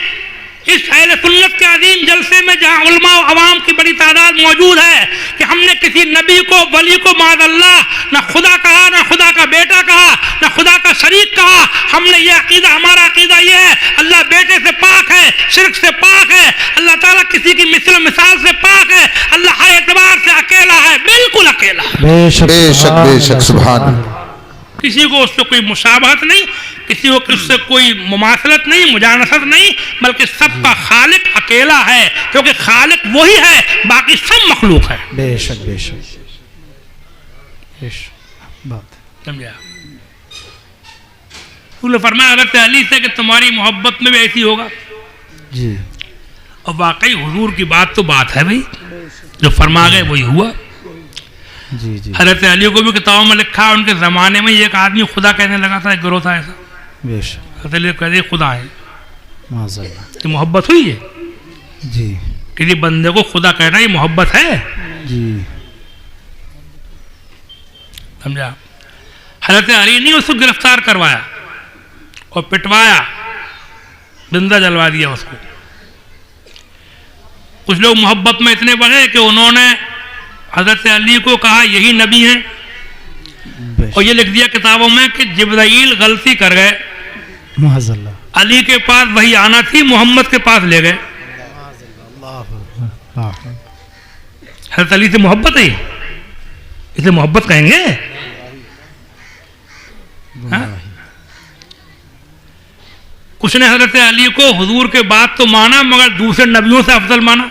इस अहले सुन्नत के अजीम जलसे में, जहाँ उलमा और अवाम की बड़ी तादाद मौजूद है, कि हमने किसी नबी को, वली को माज़अल्लाह न खुदा कहा, न खुदा का बेटा कहा, न खुदा का शरीक कहा। हमने ये अकीदा, हमारा अकीदा ये है अल्लाह बेटे से पाक है, शिर्क से पाक है, अल्लाह ताला किसी की मिसल मिसाल से पाक है, अल्लाह हर एतबार से अकेला है, बिल्कुल अकेला। बेशक बेशक बेशक। सुभान। किसी को उससे कोई मुशाबहत नहीं, किसी को उससे कोई मुमासलत नहीं, मुजानसत नहीं, बल्कि सबका खालिक अकेला है, क्योंकि खालिक वही है, बाकी सब मखलूक है। बेशक बेशक बात समझा? तूने फरमाया हज़रत अली से कि तुम्हारी मोहब्बत में भी ऐसी होगा। जी। और वाकई हुजूर की बात तो बात है भाई, जो फरमा गए वही हुआ। जी जी। हज़रत अली को भी किताबों में लिखा, उनके ज़माने में एक आदमी खुदा कहने लगा था, एक गिरोह था ऐसा। बेशक। हज़रत अली कहते खुदा है, माज़अल्लाह। कि मोहब्बत हुई है जी। किसी बंदे को खुदा कहना ये मोहब्बत है? जी। समझा? हज़रत अली ने उसको गिरफ्तार करवाया और पिटवाया, जिंदा जलवा दिया उसको। कुछ लोग मोहब्बत में इतने बढ़े कि उन्होंने हज़रत अली को कहा यही नबी हैं, और ये लिख दिया किताबों में कि जिब्राइल गलती कर गए, माज़अल्लाह। अली के पास वही आना थी, मोहम्मद के पास ले गए। हज़रत अली से मोहब्बत है, इसे मोहब्बत कहेंगे? हाँ? कुछ ने हज़रत अली को हुजूर के बाद तो माना, मगर दूसरे नबियों से अफजल माना।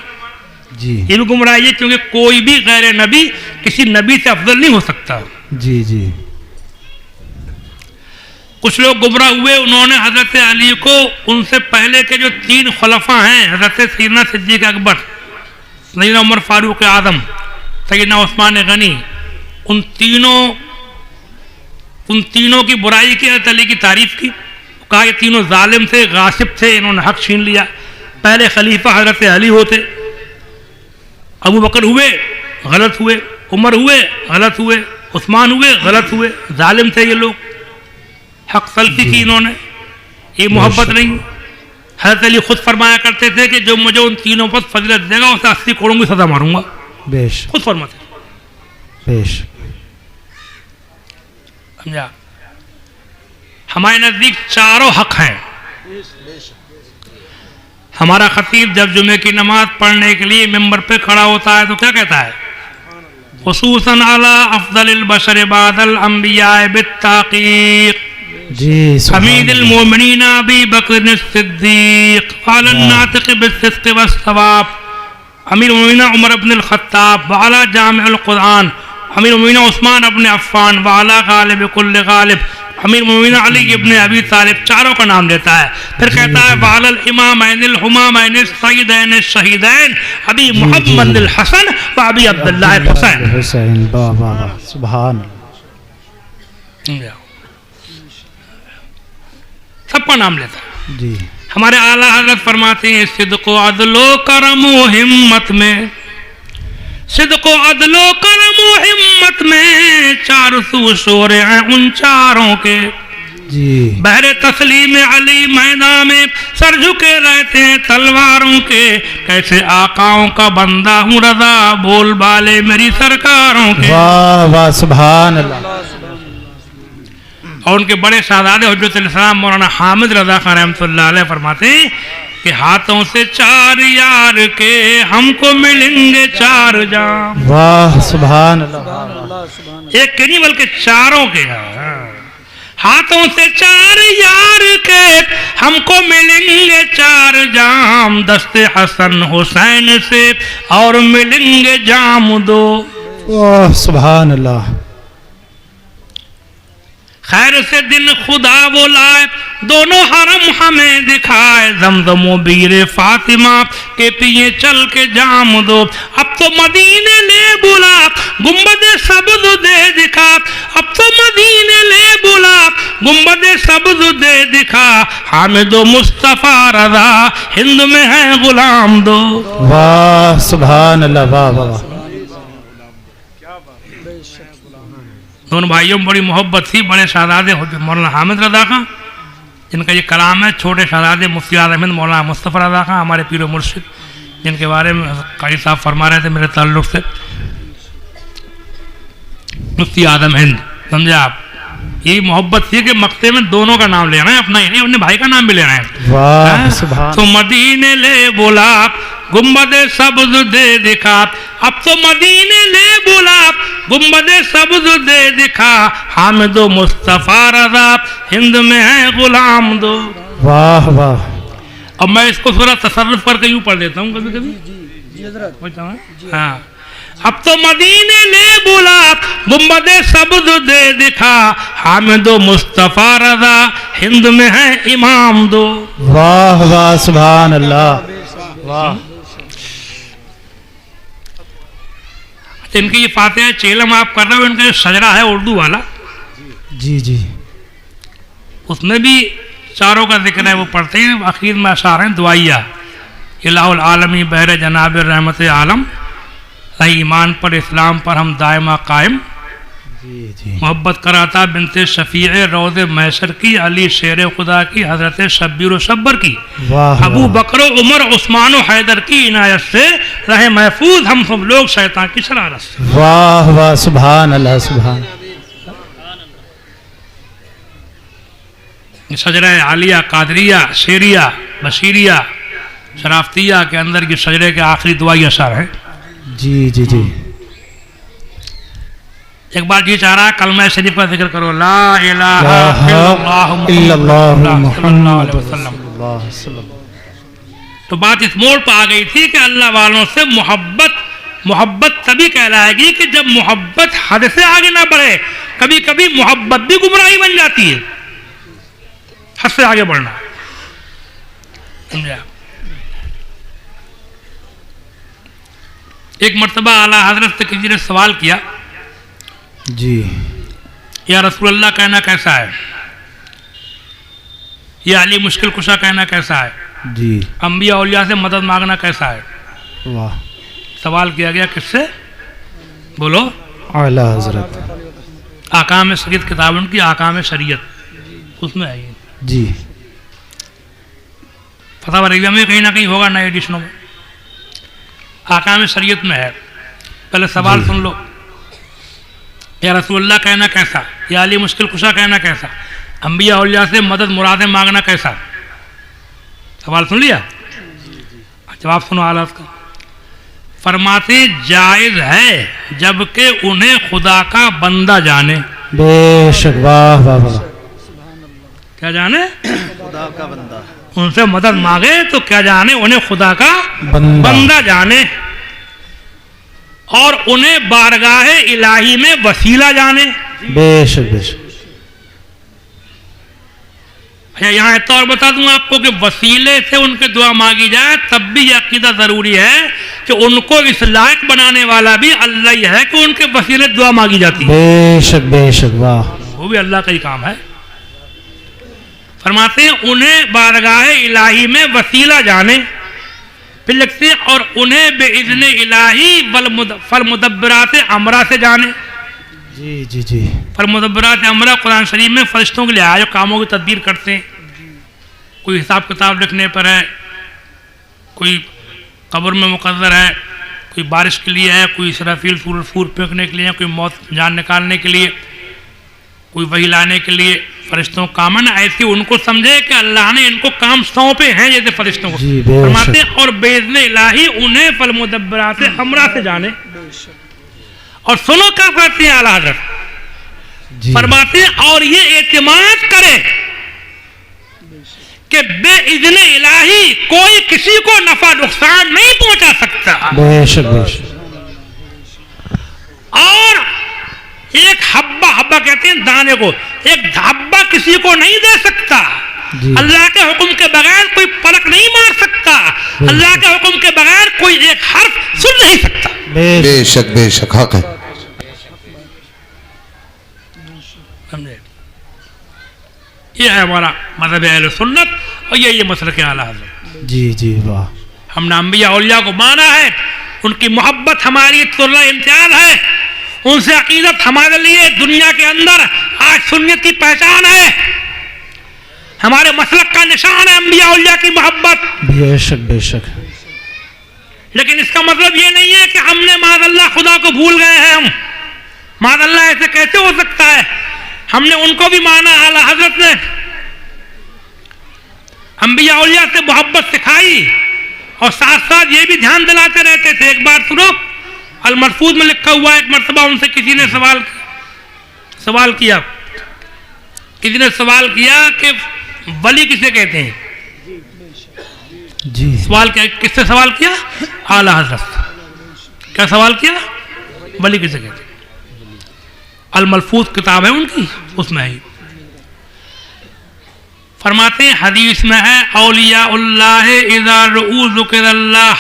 जी। ये भी गुमराही है, क्योंकि कोई भी गैर नबी किसी नबी से अफजल नहीं हो सकता। जी जी। कुछ लोग गुमराह हुए, उन्होंने हज़रत अली को उनसे पहले के जो 3 खुलफा हैं, हज़रत सैयदना सिद्दीक़ अकबर, सैयदना उमर फारूक आज़म, सैयदना उस्मान गनी, उन तीनों की बुराई की, हज़रत अली की तारीफ की, कहा ये तीनों जालिम थे, गासिब थे, इन्होंने हक छीन लिया। पहले खलीफा हज़रत अली होते, अबू बकर हुए गलत हुए, उमर हुए गलत हुए, उस्मान हुए गलत हुए, जालिम थे ये लोग, हक तलफी की इन्होंने, ये मोहब्बत नहीं। हज़रत अली खुद फरमाया करते थे कि जो मुझे उन तीनों पर फजीलत देगा उसे 80 करोड़ की सजा मारूंगा। बेश। खुद फरमाते। बेश। समझा? हमारे नज़दीक चारों हक हैं। हमारा खतीब जब जुमे की नमाज पढ़ने के लिए मिंबर पे खड़ा होता है तो क्या कहता है? खुसूसन अला अफदलिल बशर बादल अंबिया बित्ताकीक जी। हमीदिल मोमिनीन अबी बकर सिद्दीक क़ालन नातिक़ बिस्सिद्क़ वस्सवाब अमीर मोमिनीन उमर इब्न अल खत्ताब वाला जामिउल कुरान अमीर मोमिनीन उस्मान इब्न अफ़्फ़ान वाला गालिब कुल्ल गालिब अमीर मोमिनीन अली इब्न अबी तालिब। चारों का नाम लेता है, फिर कहता है वालल इमामैनिल हुमामैन सय्यदैन शहीदैन अबी मुहम्मद अल हसन व अबी अब्दुल्लाह अल हुसैन। वाह वाह सुभान। सबका नाम लेता है। जी। हमारे आला हज़रत फरमाते हैं सिद्क़ो अदलो करमो हिम्मत में, सिद्क़ो अदलो करमो हिम्मत में 400 शोरे हैं उन चारों के। जी। बहरे तस्लीम अली मैदान में सर झुके रहते हैं तलवारों के, कैसे आकाओं का बंदा हूँ रज़ा बोल बाले मेरी सरकारों के। वाह वाह सुभान अल्लाह। और उनके बड़े शहजादे हुज्जतुल इस्लाम मौलाना हामिद रज़ा खान रहमतुल्लाह अलैह फरमाते हैं कि हाथों से 4 यार के हमको मिलेंगे 4 जाम। वाह सुभान अल्लाह। एक के नहीं बल्कि चारों के। हाथों से 4 यार के हमको मिलेंगे 4 जाम, दस्ते हसन हुसैन से और मिलेंगे जाम 2। वाह सुभान अल्लाह। खैर से दिन खुदा वो लाए दोनों हरम हमें दिखाए, जमजमो बीर फातिमा के पिए चल के जाम 2। अब तो मदीने ले बुला गुम्बद सब्ज़ दे दिखा, अब तो मदीने ले बुला गुम्बद सब्ज़ दे दिखा, हामिदो मुस्तफ़ा रज़ा हिंद में है गुलाम 2। वाह सुभान अल्लाह। वाह वाह। दोनों भाइयों में बड़ी मोहब्बत थी। बड़े शहजादे मौलाना हामिद रज़ा खां, जिनका ये कलाम है, छोटे शहजादे मुफ्ती आज़म हिंद मौलाना मुस्तफ़ा रज़ा खां हमारे पीर मुर्शिद, जिनके बारे में कारी साहब फरमा रहे थे मेरे ताल्लुक़ से, मुफ्ती आज़म हिंद। समझे आप? यही मोहब्बत थी कि मक्ते में दोनों का नाम लेना है, अपना ही नहीं अपने भाई का नाम भी लेना है। वाह सुभान। तो मदीने ले बोला गुम्बद सब्ज़ दे दिखा, अब तो मदीने ले बोला गुम्बद सब्ज़ दे दिखा, हामिदो मुस्तफ़ा रज़ा हिंद में है गुलाम दो। वाह वाह। अब मैं इसको थोड़ा तसर्रुफ करके यूं पढ़ देता हूँ कभी कभी। हाँ, अब तो मदीने ले बुला गुंबदे सबद दे दिखा, हामिदो मुस्तफा रजा हिंद में है इमाम दो। वाह वाह सुभान अल्लाह। वाह। इनकी ये फातिहा चेलम आप कर रहे हो, इनका जो सजरा है उर्दू वाला, जी जी, उसमें भी चारों का जिक्र है, वो पढ़ते हैं। आखिर में अशार हैं दुआइया, इलाहुल आलमी बहर जनाब रहमत आलम, सही ईमान पर इस्लाम पर हम दायमा कायम, जी जी। मोहब्बत कराता बिनते शफीए रोज़ मैसर की, अली शेर खुदा की, हजरत शब्बीर व शब्बर की, वाह अबू बकर उमर उस्मान हैदर की इनायत से रहे महफूज हम सब लोग शैतान की शरारत से। वाह वाह सुभान अल्लाह सुभान। शजरा आलिया, कादरिया, शेरिया, बशीरिया, शराफ्तिया के अंदर की शजरे के आखिरी दुआई असर है। जी जी जी। एक बार जी चाह रहा है कलमा शरीफ का जिक्र करो, ला इलाहा इल्लल्लाह मुहम्मद वसल्लम। तो बात इस मोड़ पर आ गई थी कि अल्लाह वालों से मोहब्बत तभी कहलाएगी कि जब मोहब्बत हद से आगे ना बढ़े। कभी कभी मोहब्बत भी गुमराही बन जाती है, हद से आगे बढ़ना, समझा। एक मर्तबा आला हजरत से किसी ने सवाल किया, जी, या रसूलुल्लाह कहना कैसा है, या अली मुश्किल कुशा कहना कैसा है, जी, अंबिया औलिया से मदद मांगना कैसा है। वाह। सवाल किया गया किससे, बोलो, आला हजरत। आकाम शरीयत किताब उनकी, आकाम शरीयत, उसमें है ये। जी। फतवा रविया में कहीं ना कहीं होगा, नए एडिशनों में आकाम शरीयत में है। पहले सवाल सुन लो, या रसूलुल्लाह कहना कैसा, या अली मुश्किल कुशा कहना कैसा, अंबिया औलिया से मदद मुरादें मांगना कैसा। सवाल सुन लिया, जवाब सुनो हालत का। फरमाते जायज है जबकि उन्हें खुदा का बंदा जाने। बेशक, वाह वाह वाह। क्या जाने, खुदा का बंदा। उनसे मदद मांगे तो क्या जाने, उन्हें खुदा का बंदा जाने, और उन्हें बारगाह इलाही में वसीला जाने। बेशक बेशक। अच्छा, यहाँ तो और बता दूं आपको कि वसीले से उनके दुआ मांगी जाए तब भी यह अकीदा जरूरी है कि उनको इस लायक बनाने वाला भी अल्लाह ही है कि उनके वसीले दुआ मांगी जाती है। बेशक बेशक, वाह। वो भी अल्लाह का ही काम है। फरमाते हैं उन्हें बारगाह इलाही में वसीला जाने, फिर लिखते हैं और उन्हें बेइज़्ने इलाही फल मुदब्बरात अमरा से जाने। जी जी जी। फल मुदब्बरात अमरा कुरान शरीफ में फरिश्तों के लिए आया जो कामों की तदबीर करते हैं। कोई हिसाब किताब लिखने पर है, कोई कब्र में मुकद्दर है, कोई बारिश के लिए है, कोई इसराफील फूल फेंकने के लिए है, कोई मौत जान निकालने के लिए, कोई वही लाने के लिए। फरिश्तों काम है ना, ऐसे उनको समझे कि अल्लाह ने इनको काम सौंपे हैं जैसे फरिश्तों को। फरमाते और बेइज़्ने इलाही उन्हें फल मुदब्बरात अमरा से जाने। और सुनो क्या कहते हैं आला हज़रत, फरमाते हैं और ये एतमाद करे कि बेइज़्ने इलाही कोई किसी को नफा नुकसान नहीं पहुंचा सकता। बेशक बेशक। और एक हब्बा कहते हैं दाने को, एक धब्बा किसी को नहीं दे सकता। अल्लाह के हुक्म के बगैर कोई पलक नहीं मार सकता, अल्लाह के हुक्म के बगैर कोई एक हर्फ सुन नहीं सकता। बेशक बेशक, हक है। समझे, ये है हमारा मज़हब अहले सुन्नत और ये मसलक आला हज़रत। जी जी, वाह। हमने अंबिया औलिया को माना है, उनकी मोहब्बत हमारी तुल्ला इम्तियाज है, उनसे अकीदत हमारे लिए दुनिया के अंदर आज सुन्नियत की पहचान है, हमारे मसलक का निशान है अंबिया औलिया की मोहब्बत। बेशक बेशक। लेकिन इसका मतलब ये नहीं है कि हमने माज़अल्लाह खुदा को भूल गए हैं। हम माज़अल्लाह ऐसे कैसे हो सकता है, हमने उनको भी माना। आला हजरत ने अंबिया औलिया से मोहब्बत सिखाई और साथ साथ ये भी ध्यान दिलाते रहते थे। एक बार सुनो, अल-मरफूज में लिखा हुआ, एक मरतबा उनसे किसी ने सवाल किया, किसी ने सवाल किया कि वली किसे कहते हैं? जी सवाल क्या, किससे सवाल किया? आला हजरत। क्या सवाल किया? वली किसे कहते हैं? अल मलफूज किताब है उनकी, उसमें है। फरमाते हैं हदीस में है औलियाउल्लाह इज़ा रुऊ ज़िक्रुल्लाह,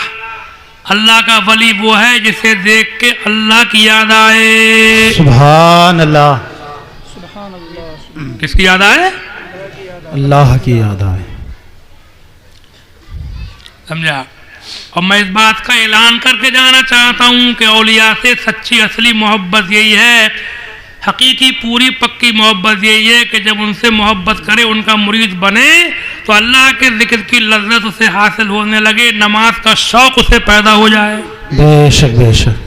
अल्लाह का वली वो है जिसे देख के अल्लाह की याद आए। सुभान अल्लाह। किसकी याद आए? अल्लाह की याद आए। समझा? और मैं इस बात का ऐलान करके जाना चाहता हूँ कि औलिया से सच्ची असली मोहब्बत यही है, हकीकी पूरी पक्की मोहब्बत यही है कि जब उनसे मोहब्बत करे, उनका मुरीद बने, तो अल्लाह के जिक्र की लज्जत उसे हासिल होने लगे, नमाज का शौक उसे पैदा हो जाए। बेशक बेशक।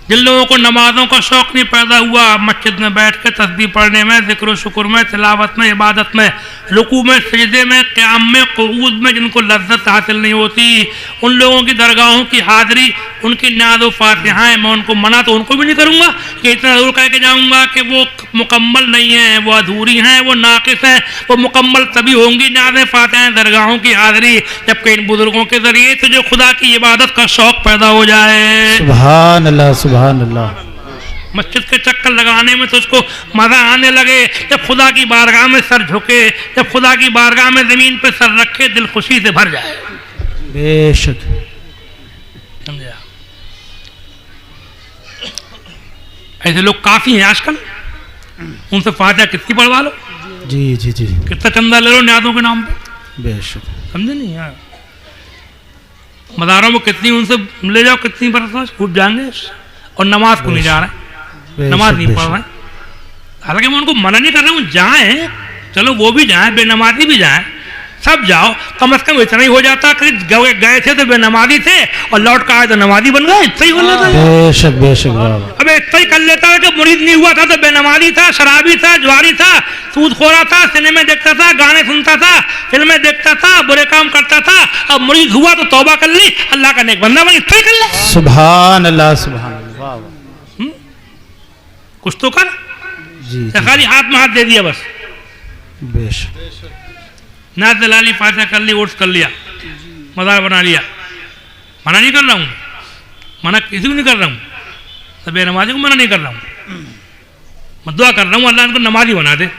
जिन लोगों को नमाजों का शौक नहीं पैदा हुआ, मस्जिद में बैठ के तस्बीह पढ़ने में, जिक्र शुक्र में, तिलावत में, इबादत में, रुकू में, सजदे में, क़याम में, क़ुऊद में जिनको लज्जत हासिल नहीं होती, उन लोगों की दरगाहों की हाज़िरी, उनकी न्याज़ व फातिहाएँ, मैं उनको मना तो उनको भी नहीं करूँगा कि इतना ज़रूर कह के जाऊँगा कि वो मुकम्मल नहीं हैं, वो अधूरी हैं, वो नाक़िस हैं। वो मुकम्मल तभी होंगी न्याज़ फातिहाएँ, दरगाहों की हाज़िरी, जबकि इन बुज़ुर्गों के ज़रिए तो जो खुदा की इबादत का शौक़ पैदा हो जाए। सुभान अल्लाह सुभान अल्लाह। मस्जिद के चक्कर लगाने में तो उसको मज़ा आने लगे, जब खुदा की बारगाह में सर झुके, जब खुदा की बारगाह में ज़मीन पे सर रखे, दिल खुशी से भर जाए। बेशक। समझा? ऐसे लोग काफ़ी हैं आजकल, उनसे फातिहा कितनी पढ़वा लो, जी जी जी। कितना चंदा ले लो न्याज़ों के नाम पे। बेशक। समझे नहीं यार? मज़ारों में कितनी उनसे ले जाओ, कितनी बरस खूब जाएंगे, और नमाज को नहीं जा रहे हैं, नमाज नहीं पढ़ रहे हैं। हालांकि मैं उनको मना नहीं कर रहा हूँ, जाएं, चलो वो भी जाएं, बेनमाजी भी जाएं, सब जाओ, कम से कम इतना ही हो जाता कि गए थे तो बेनमाजी थे और लौट कर आए तो नमाजी बन गए, इतना ही हो जाता है। बेशक बेशक। अबे इतना ही कर लेता है कि मुरीद नहीं हुआ था तो बेनमाजी था, शराबी था, जुआरी था, सूदखोरा था, सिनेमा देखता था, गाने सुनता था, फिल्में देखता था, बुरे काम करता था, अब मुरीद हुआ तो तौबा कर ली, अल्लाह का नेक बंदा बन, इतना ही कर ले। सुभान अल्लाह सुभान अल्लाह। कुछ तो कर, जी खाली हाथ में हाथ दे दिया बस, बेशक। नाज दलाली फातिहा कर ली, ओट्स कर लिया, मज़ार बना लिया। मना नहीं कर रहा हूँ, मना किसी को नहीं कर रहा हूँ, सब बेनमाजी को मना नहीं कर रहा हूँ, मैं दुआ कर रहा हूँ अल्लाह इनको नमाजी बना दे।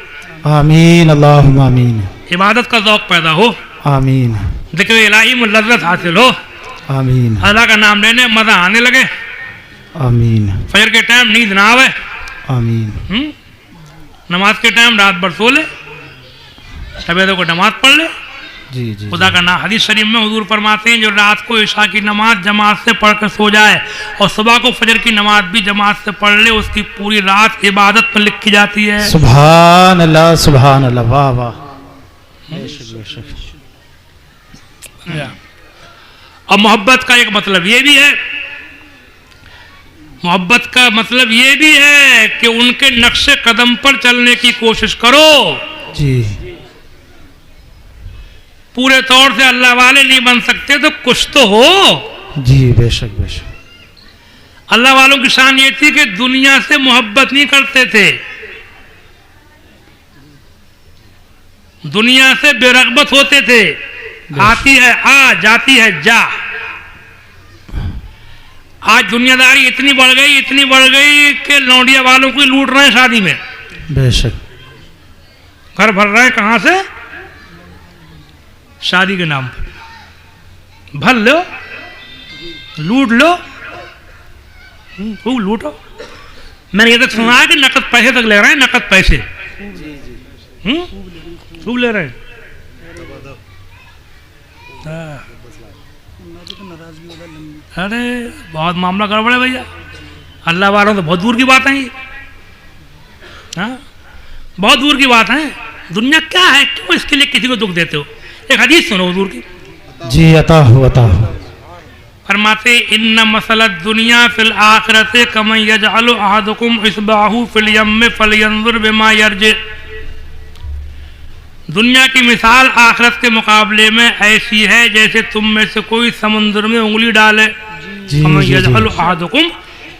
आमीन अल्लाहुम्मा आमीन। इबादत का ज़ौक़ पैदा हो, आमीन। ज़िक्र इलाही में लज़्ज़त हासिल हो, आमीन। अल्लाह का नाम लेने मज़ा आने लगे, आमीन। फजर के टाइम नींद ना आवे, आमीन। नमाज के टाइम रात भर सो ले, तबीयतों को नमाज पढ़ ले। जी जी। खुदा का नाम हदीस शरीफ में हुजूर फरमाते हैं, जो रात को इशा की नमाज जमात से पढ़ कर सो जाए और सुबह को फजर की नमाज भी जमात से पढ़ ले, उसकी पूरी रात इबादत में लिखी जाती है। सुभान अल्लाह सुभान अल्लाह। वाह वाह। बेशक बेशक। और मोहब्बत का एक मतलब ये भी है, मोहब्बत का मतलब ये भी है कि उनके नक्शे कदम पर चलने की कोशिश करो। जी। पूरे तौर से अल्लाह वाले नहीं बन सकते तो कुछ तो हो। जी बेशक बेशक। अल्लाह वालों की शान ये थी कि दुनिया से मोहब्बत नहीं करते थे, दुनिया से बेरगबत होते थे। आती है आ, जाती है जा। आज दुनियादारी इतनी बढ़ गई कि लौंडिया वालों को लूट रहे हैं शादी में। बेशक। घर भर रहे हैं कहाँ से? शादी के नाम पर भर लो, लूट लो, खूब लूटो। मैंने ये तक सुना है कि नकद पैसे तक ले रहे हैं, नकद पैसे खूब ले रहे हैं। अरे बहुत मामला गड़बड़ है भैया, अल्लाह वालों तो बहुत दूर की बात है ये। हाँ, बहुत दूर की बात है। दुनिया क्या है, क्यों इसके लिए किसी को दुख देते हो? एक हदीस सुनो हुजूर की। जी अता हो। फरमाते इन्ना मसलत दुनिया फिल आखिरत कम यजअलु अहदुकुम इस्बाहु फिल यम फलयंजुर बिमा यरजे। दुनिया की मिसाल आखिरत के मुकाबले में ऐसी है जैसे तुम में से कोई समुद्र में उंगली डाले। कम यजअलु अहदुकुम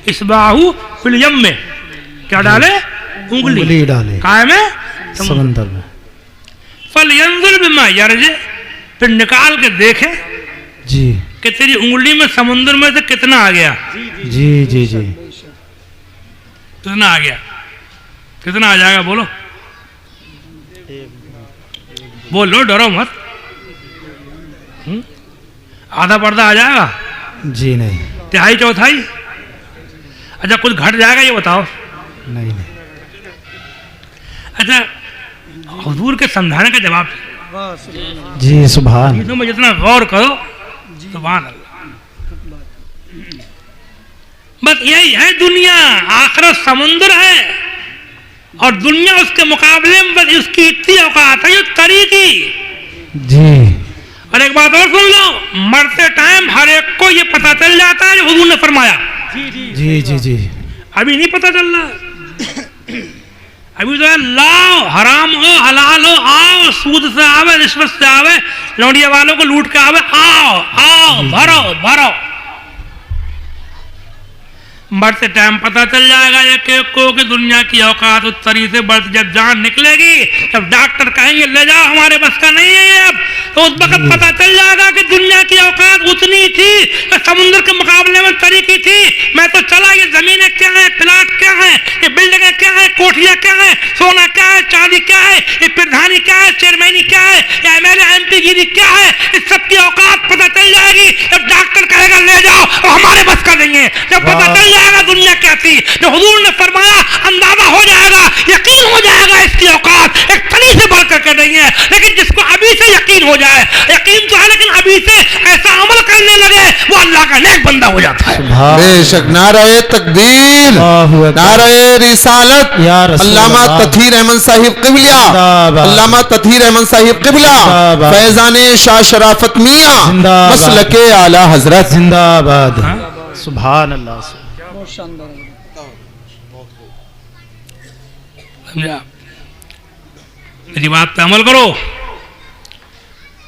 इस्बाहु फिल यम, क्या डाले? उंगली डाले काय में? समंदर में। फल यंजुर बिमा यरजे, फिर निकाल के देखे जी कि तेरी उंगली में समुद्र में से कितना आ गया। जी जी जी कितना आ गया? कितना आ जाएगा बोलो, बोलो, डरो मत। आधा पर्दा आ जाएगा? जी नहीं तिहाई चौथाई? अच्छा कुछ घट जाएगा ये बताओ? नहीं नहीं। अच्छा हुजूर के समझाने का जवाब जी सुभान चीजों में जितना गौर करो सुभान अल्लाह। बस यही है दुनिया, आखिरत समुद्र है और दुनिया उसके मुकाबले में बस उसकी इतनी औकात है जो तरी की। जी। और एक बात और सुन लो, मरते टाइम हर एक को ये पता चल जाता है जो हुजूर ने फरमाया। जी जी जी अभी नहीं पता चल रहा, अभी तो लाओ, हराम हो हलाल हो, आओ, सूद से आवे, रिश्वत से आवे, लौंडिया वालों को लूट के आवे, आओ आओ भरो भरो। मरते टाइम पता चल जाएगा एक एक को कि दुनिया की औकात उस तरीके से बढ़ती। जब जान निकलेगी तब डॉक्टर कहेंगे ले जाओ, हमारे बस का नहीं है ये अब, तो उस वक्त पता चल जाएगा कि दुनिया की औकात उतनी थी तो समुद्र के मुकाबले में तरी की थी। मैं तो चला, ये जमीनें क्या है, प्लाट क्या है, ये बिल्डिंगें क्या है, कोठियां क्या है, सोना क्या है, चांदी क्या है, ये प्रधानी क्या है, चेयरमैनी क्या है, या एमएलए एमपी गिरी क्या है, इस सब की औकात पता चल जाएगी जब डॉक्टर कहेगा ले जाओ, और हमारे बस का नहीं है। जब पता चल जाएगा दुनिया क्या थी, जो हुजूर ने फरमाया, अंदाजा हो जाएगा, यकीन हो जाएगा इसकी औकात एक तनी से बढ़ करके नहीं है। लेकिन जिसको अभी से यकीन हो जाए, यकीन तो है लेकिन अभी से ऐसा अमल करने लगे, वो अल्लाह का नेक बंदा हो जाता है। बेशक। नाराए तकबीर, नाराए रिसालत। अल्लामा तथीर अहमद साहिब क़िबला, अल्लामा तथीर अहमद साहिब क़िबला, फैज़ाने शाह शराफत मियां, मसलके आला हजरत जिंदाबाद। सुभान अल्लाह। समझा? मेरी बात पे अमल करो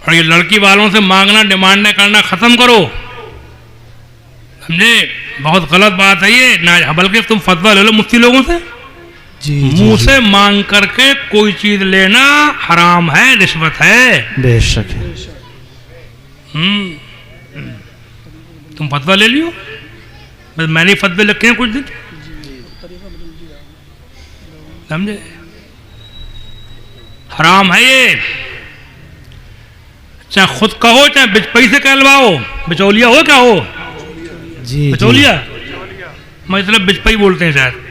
और ये लड़की वालों से मांगना डिमांड करना खत्म करो, समझे? बहुत गलत बात है ये ना, बल्कि तुम फतवा ले लो मुफ्ती लोगों से। जी मुंह से मांग करके कोई चीज लेना हराम है, रिश्वत है। बेशक है। तुम फतवा ले लियो, बस मैंने फतवे लिखे हैं कुछ दिन, समझे? हराम है ये, चाहे खुद कहो चाहे बिचपई से कहलवाओ। बिचौलिया हो क्या हो? जी बिचौलिया मतलब बिचपई बोलते हैं शायद।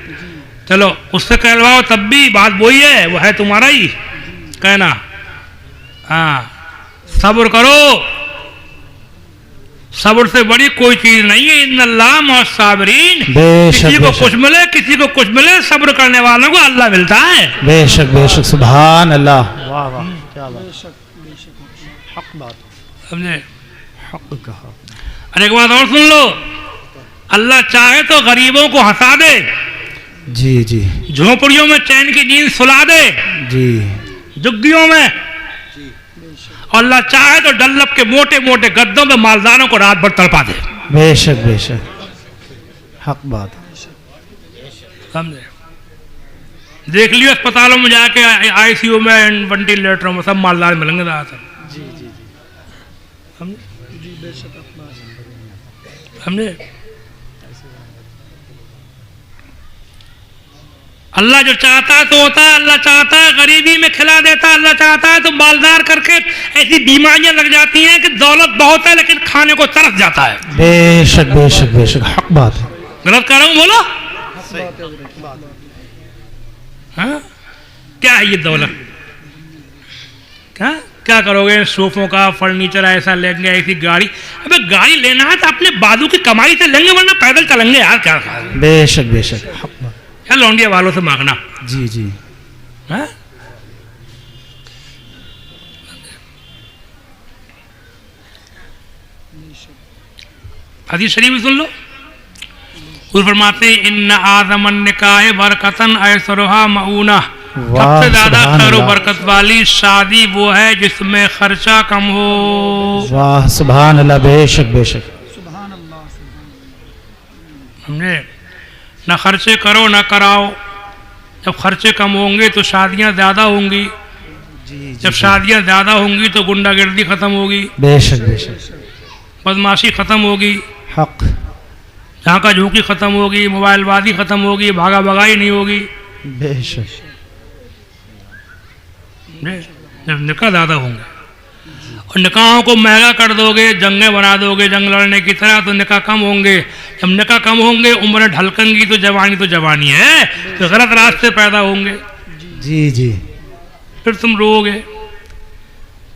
चलो उससे कहलवाओ तब भी बात वही है, वो है तुम्हारा ही कहना। हाँ सब्र करो, सब्र से बड़ी कोई चीज नहीं है। इन्नल्लाह मअस साबिरीन। किसी को कुछ मिले किसी को कुछ मिले, सब्र करने वालों को अल्लाह मिलता है। बेशक बेशक। सुभान अल्लाह। वाह वाह क्या बात, हक बात, समझे? हक कहा। अरे एक बात और सुन लो, अल्लाह चाहे तो गरीबों को हंसा दे, जी जी, झोपड़ियों में चैन की नींद सुला दे, जी, झुग्गियों में। और अल्लाह चाहे तो डल्लब के मोटे मोटे गद्दों में मालदारों को रात भर तड़पा दे। बेशक बेशक, हक बात। समझे? देख लियो अस्पतालों में जाके, आईसीयू में, वेंटिलेटरों में सब मालदार मिलेंगे ज़्यादातर। जी जी जी, समझे? समझे? अल्लाह जो चाहता है तो होता है, अल्लाह चाहता है गरीबी में खिला देता है, अल्लाह चाहता है तो मालदार करके ऐसी बीमारियां लग जाती हैं कि दौलत बहुत है लेकिन खाने को तरस जाता है। बेशक बेशक बेशक, हक बात है। गलत कह रहा हूं? बोलो हाँ? क्या है ये दौलत? क्या करोगे? सोफों का फर्नीचर ऐसा लेंगे, ऐसी गाड़ी। अबे गाड़ी लेना है तो अपने बाजू की कमाई से लेंगे, वरना पैदल चलेंगे यार। क्या बेशक बेशक, हक बात। क्या लौंडिया वालों से मांगना? जी जी, हाँ? हदीस शरीफ सुन लो, उस फरमाते इन आदमन निकाह बरकतन ऐसरुहा मऊना। सबसे ज्यादा खैर बरकत वाली शादी वो है जिसमें खर्चा कम हो। वाह सुभान अल्लाह। बेशक बेशक, समझे? ना खर्चे करो ना कराओ, जब खर्चे कम होंगे तो शादियां ज़्यादा होंगी, जब शादियां ज़्यादा होंगी तो गुंडागर्दी ख़त्म होगी, बेशक बेशक, बदमाशी ख़त्म होगी, हक, झांका झोंकी ख़त्म होगी, मोबाइलबाजी ख़त्म होगी, भागा भगाई नहीं होगी। बेशक, जब निकाह ज़्यादा होंगे और निकाहों को महंगा कर दोगे, जंगें बना दोगे जंग लड़ने की तरह, तो निकाह कम होंगे। जब निकाह कम होंगे, उम्रें ढलकेंगी तो जवानी है, तो गलत रास्ते पैदा होंगे। जी जी, फिर तुम रोओगे।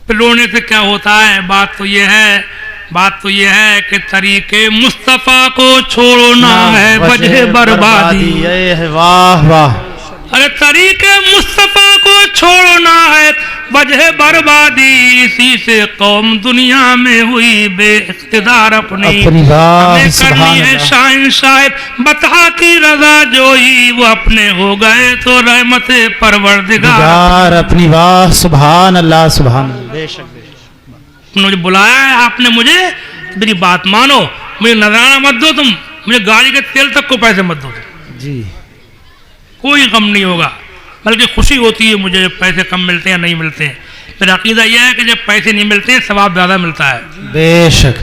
फिर रोने से क्या होता है? बात तो ये है कि तरीके मुस्तफ़ा को छोड़ना है वजह बर्बादी। वाह वाह, अरे तरीके मुस्तफ़ा को छोड़ना है वजह बर्बादी, इसी से कौम दुनिया में हुई बेइख्तिदार अपनी हमें करनी है शाइन शायद बता की रजा जोई, वो अपने हो गए तो रहमत परवरदिगार अपनी। वाह, सुभान अल्लाह, सुभान। बेशक बेशक, मुझे बुलाया है आपने, मुझे मेरी बात मानो, मुझे नजराना मत दो, तुम मुझे गाड़ी के तेल तक को पैसे मत दो जी, कोई गम नहीं होगा, बल्कि खुशी होती है मुझे जब पैसे कम मिलते हैं या नहीं मिलते हैं। मेरा अकीदा यह है कि जब पैसे नहीं मिलते हैं सवाब ज़्यादा मिलता है। बेशक,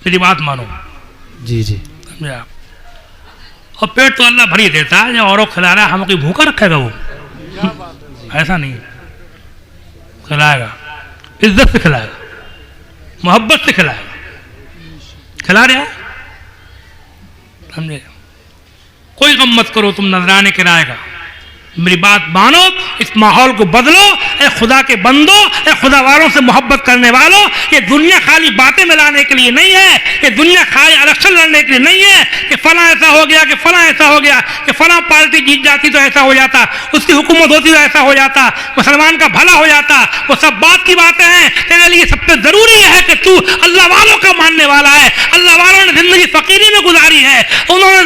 मेरी बात मानो जी जी, समझे आप। और पेट तो अल्लाह भरी देता है, जब औरों खिला रहा है हम कोई भूखा रखेगा वो? ऐसा नहीं, खिलाएगा, इज्जत से खिलाएगा, मोहब्बत से खिलाएगा, खिला रहा है, समझे। कोई गम मत करो तुम नजराने किराए का, मेरी बात मानो, इस माहौल को बदलो। ए खुदा के बंदो, ए खुदा वालों से मोहब्बत करने वालों, ये दुनिया खाली बातें मिलाने के लिए नहीं है, ये दुनिया खाली इलेक्शन लड़ने के लिए नहीं है कि फला ऐसा हो गया, कि फला ऐसा हो गया, कि फला पार्टी जीत जाती तो ऐसा हो जाता, उसकी हुकूमत होती तो ऐसा हो जाता, मुसलमान का भला हो जाता। वो सब बात की बातें हैं। तेरे लिए सबसे जरूरी है कि तू अल्लाह वालों का मानने वाला है। अल्लाह वालों ने जिंदगी फकीरी में गुजारी है, उन्होंने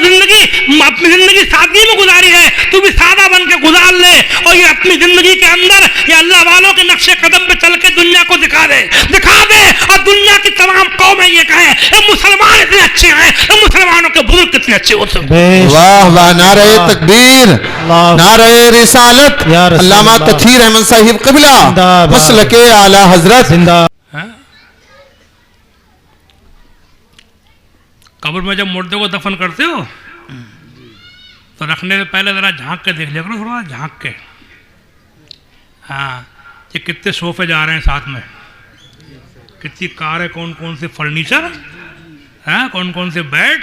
अपनी जिंदगी सादगी में गुजारी है, तू भी सादा बन के गुजार ले और ये अपनी जिंदगी के अंदर ये अल्लाह वालों के नक्शे कदम पे चल के दुनिया को दिखा दे और दुनिया की तमाम कौमें ये कहें ये मुसलमान इतने अच्छे हैं, ये मुसलमानों के बुजुर्ग कितने अच्छे होते हैं। वाह वाह, नारे तकबीर, नारे रिसालत, अल्लामा तथीर अहमद साहिब क़िबला मसलके आला हजरत जिंदा। कब्र में जब मुर्दे को दफन करते हो तो रखने से पहले ज़रा झांक के देख लिया करो, थोड़ा झांक के। हाँ, ये कितने सोफे जा रहे हैं साथ में, कितनी कार है, कौन कौन से फर्नीचर, हाँ, कौन कौन से बेड,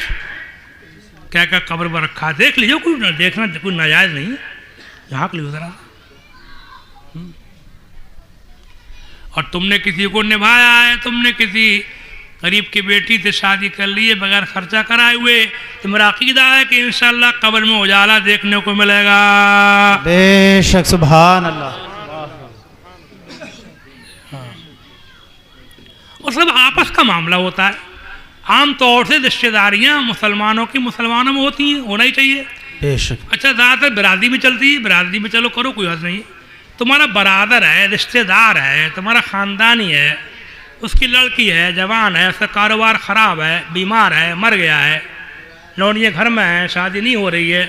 क्या क्या कब्र पर रखा है, देख लीजिए। कोई देखना कोई नाजायज़ नहीं, झांक लीजिए ज़रा। और तुमने किसी को निभाया है, तुमने किसी गरीब की बेटी से शादी कर ली है बगैर खर्चा कराए हुए, तो मेरा अकीदा है कि इंशाअल्लाह कब्र में उजाला देखने को मिलेगा। बेशक, सुभान अल्लाह। हाँ। और सब आपस का मामला होता है। आम तौर से रिश्तेदारियाँ मुसलमानों की मुसलमानों में होती हैं, होना ही चाहिए। बेशक, अच्छा, ज़्यादातर बिरादरी में चलती है, बिरादरी में चलो करो, कोई हर्ज नहीं है। तुम्हारा बरादर है, रिश्तेदार है, तुम्हारा ख़ानदानी है, उसकी लड़की है, जवान है, उसका कारोबार ख़राब है, बीमार है, मर गया है, लौंडियाँ घर में हैं, शादी नहीं हो रही है,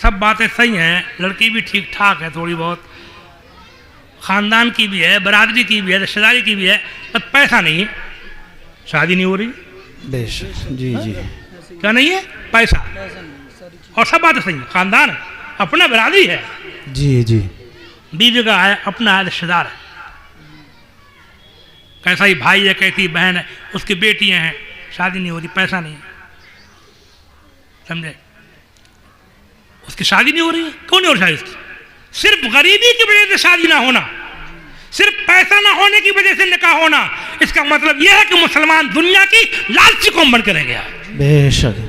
सब बातें सही हैं, लड़की भी ठीक ठाक है, थोड़ी बहुत ख़ानदान की भी है, बरादरी की भी है, रिश्तेदारी की भी है, पर पैसा नहीं है, शादी नहीं हो रही। बेशक, जी जी, क्या नहीं है? पैसा। और सब बातें सही है, ख़ानदान है, अपना बरादरी है, जी जी, बीवी का है, अपना है, रिश्तेदार है, कैसा ही भाई है, कैसी बहन है, उसकी बेटियां हैं, शादी नहीं हो रही, पैसा नहीं है, समझे। उसकी शादी नहीं हो रही है, कौन नहीं हो रही शादी उसकी? सिर्फ गरीबी की वजह से शादी ना होना, सिर्फ पैसा ना होने की वजह से निकाह होना, इसका मतलब यह है कि मुसलमान दुनिया की लालची कौम बन के रह गया। बेशक,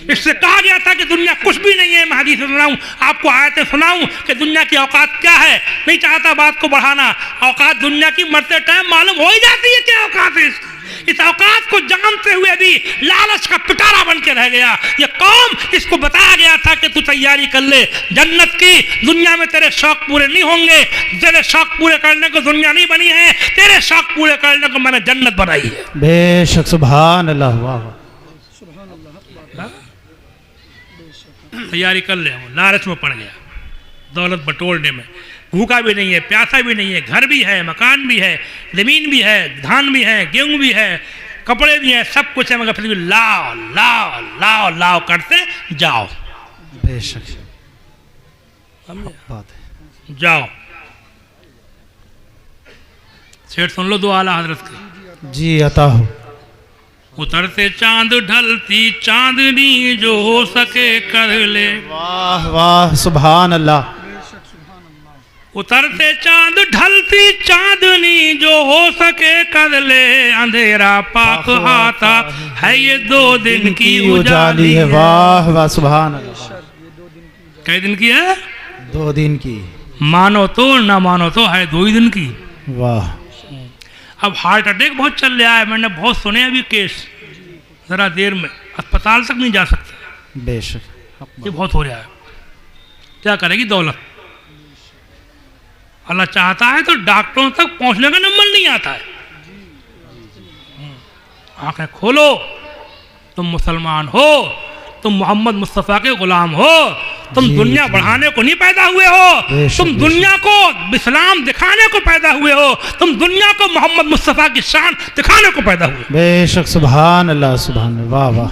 इससे कहा गया था कि दुनिया कुछ भी नहीं है। मैं हदीस सुनाऊं आपको, आयतें सुनाऊं कि दुनिया की औकात क्या है। नहीं चाहता बात को बढ़ाना, औकात दुनिया की मरते टाइम मालूम हो ही जाती है क्या औकात है। इस औकात को जानते हुए भी लालच का पिटारा बन के रह गया ये कौम। इसको बताया गया था कि तू तैयारी कर ले जन्नत की, दुनिया में तेरे शौक पूरे नहीं होंगे, तेरे शौक पूरे करने को दुनिया नहीं बनी है, तेरे शौक पूरे करने को मैंने जन्नत बनाई है। बेशक, सुभान अल्लाह, वाह वाह। तैयारी कर ले, वो लालच में पड़ गया दौलत बटोरने में। भूखा भी नहीं है, प्यासा भी नहीं है, घर भी है, मकान भी है, ज़मीन भी है, धान भी है, गेहूँ भी है, कपड़े भी हैं, सब कुछ है, मगर फिर भी लाओ लाओ लाओ लाओ करते जाओ। बेशक बात है। जाओ। सेठ सुन लो दो आला हजरत के। जी अता हो। उतरते चांद ढलती चांदनी, जो हो सके कर ले। वाह वाह सुभान अल्लाह। उतरते चांद ढलती चांदनी, जो हो सके कर ले। अंधेरा पाक आता है ये 2 दिन की उजाली है। वाह वाह सुभान अल्लाह। कै दिन की है? 2 दिन की। मानो तो ना मानो तो है 2 ही दिन की। वाह। अब हार्ट अटैक बहुत चल रहा है, मैंने बहुत सुने अभी केस, जरा देर में अस्पताल तक नहीं जा सकते। बेशक ये बहुत हो रहा है। क्या करेगी दौलत? अल्लाह चाहता है तो डॉक्टरों तक पहुंचने का नंबर नहीं आता है। आंखें खोलो, तुम मुसलमान हो, तुम मोहम्मद मुस्तफ़ा के गुलाम हो, तुम दुनिया बढ़ाने को नहीं पैदा हुए हो, तुम दुनिया को इस्लाम दिखाने को पैदा हुए हो, तुम दुनिया को मोहम्मद मुस्तफ़ा की शान दिखाने को पैदा हुए। बेशक सुभान अल्लाह सुभान अल्लाह। वाह वाह।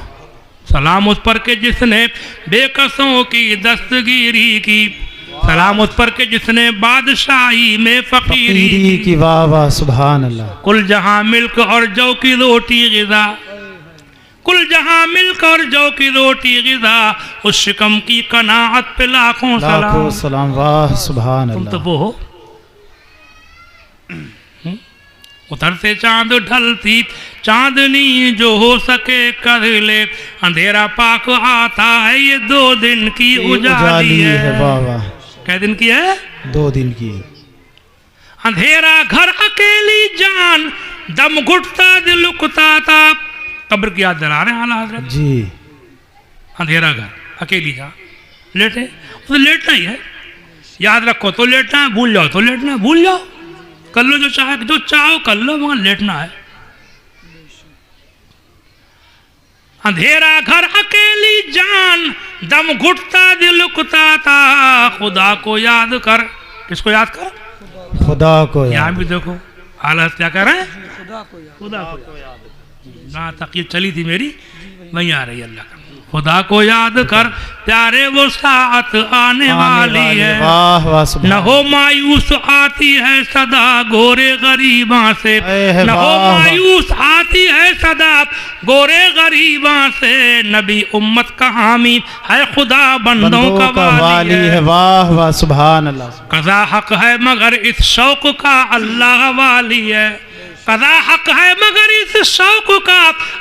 सलाम उस पर के जिसने बेकसों की दस्तगीरी की, सलाम उस पर के जिसने बादशाही में फकीरी की। वाह वाह सुभान अल्लाह। कुल जहां मिल्क और जौ की रोटी गिज़ा, कुल जहां मिल्क और जौ की रोटी गिज़ा, उस शिकम की कनाअत पे लाखों सलाम। वाह सुभान अल्लाह। तुम तो वो हो। उतरते चांद ढलती चांदनी, जो हो सके कर ले। अंधेरा पाक आता है ये 2 दिन की उजाली है। वाह वाह। कै दिन की है? 2 दिन की। अंधेरा घर अकेली जान, दम घुटता दिल उकता था। कब्र की याद दिला रहे हैं आला हजरत जी। अंधेरा घर अकेली जान, लेटे तो लेटना ही है। याद रखो तो लेटना है, भूल जाओ तो लेटना है, भूल जाओ, कर लो जो चाहे, जो चाहो कर लो, मगर लेटना है। अंधेरा घर अकेली जान, दम घुटता दिल उकता था। खुदा को याद कर। किसको याद कर? खुदा को। यहाँ भी देखो हालत क्या कर रहे हैं, खुदा को याद। जहाँ तक ये चली थी मेरी, वहीं आ रही है अल्लाह का। खुदा को याद कर प्यारे, वो साथ आने वाली है। वाह वाह। न हो मायूस आती है सदा गोरे गरीबा से, न हो मायूस आती है सदा गोरे गरीबा से। नबी उम्मत का हामी है, खुदा बंदों का वाली है। वाह वाह सुभान अल्लाह। कज़ा हक है मगर इस शौक का अल्लाह वाली है। कज़ा हक है मगर इस शौक का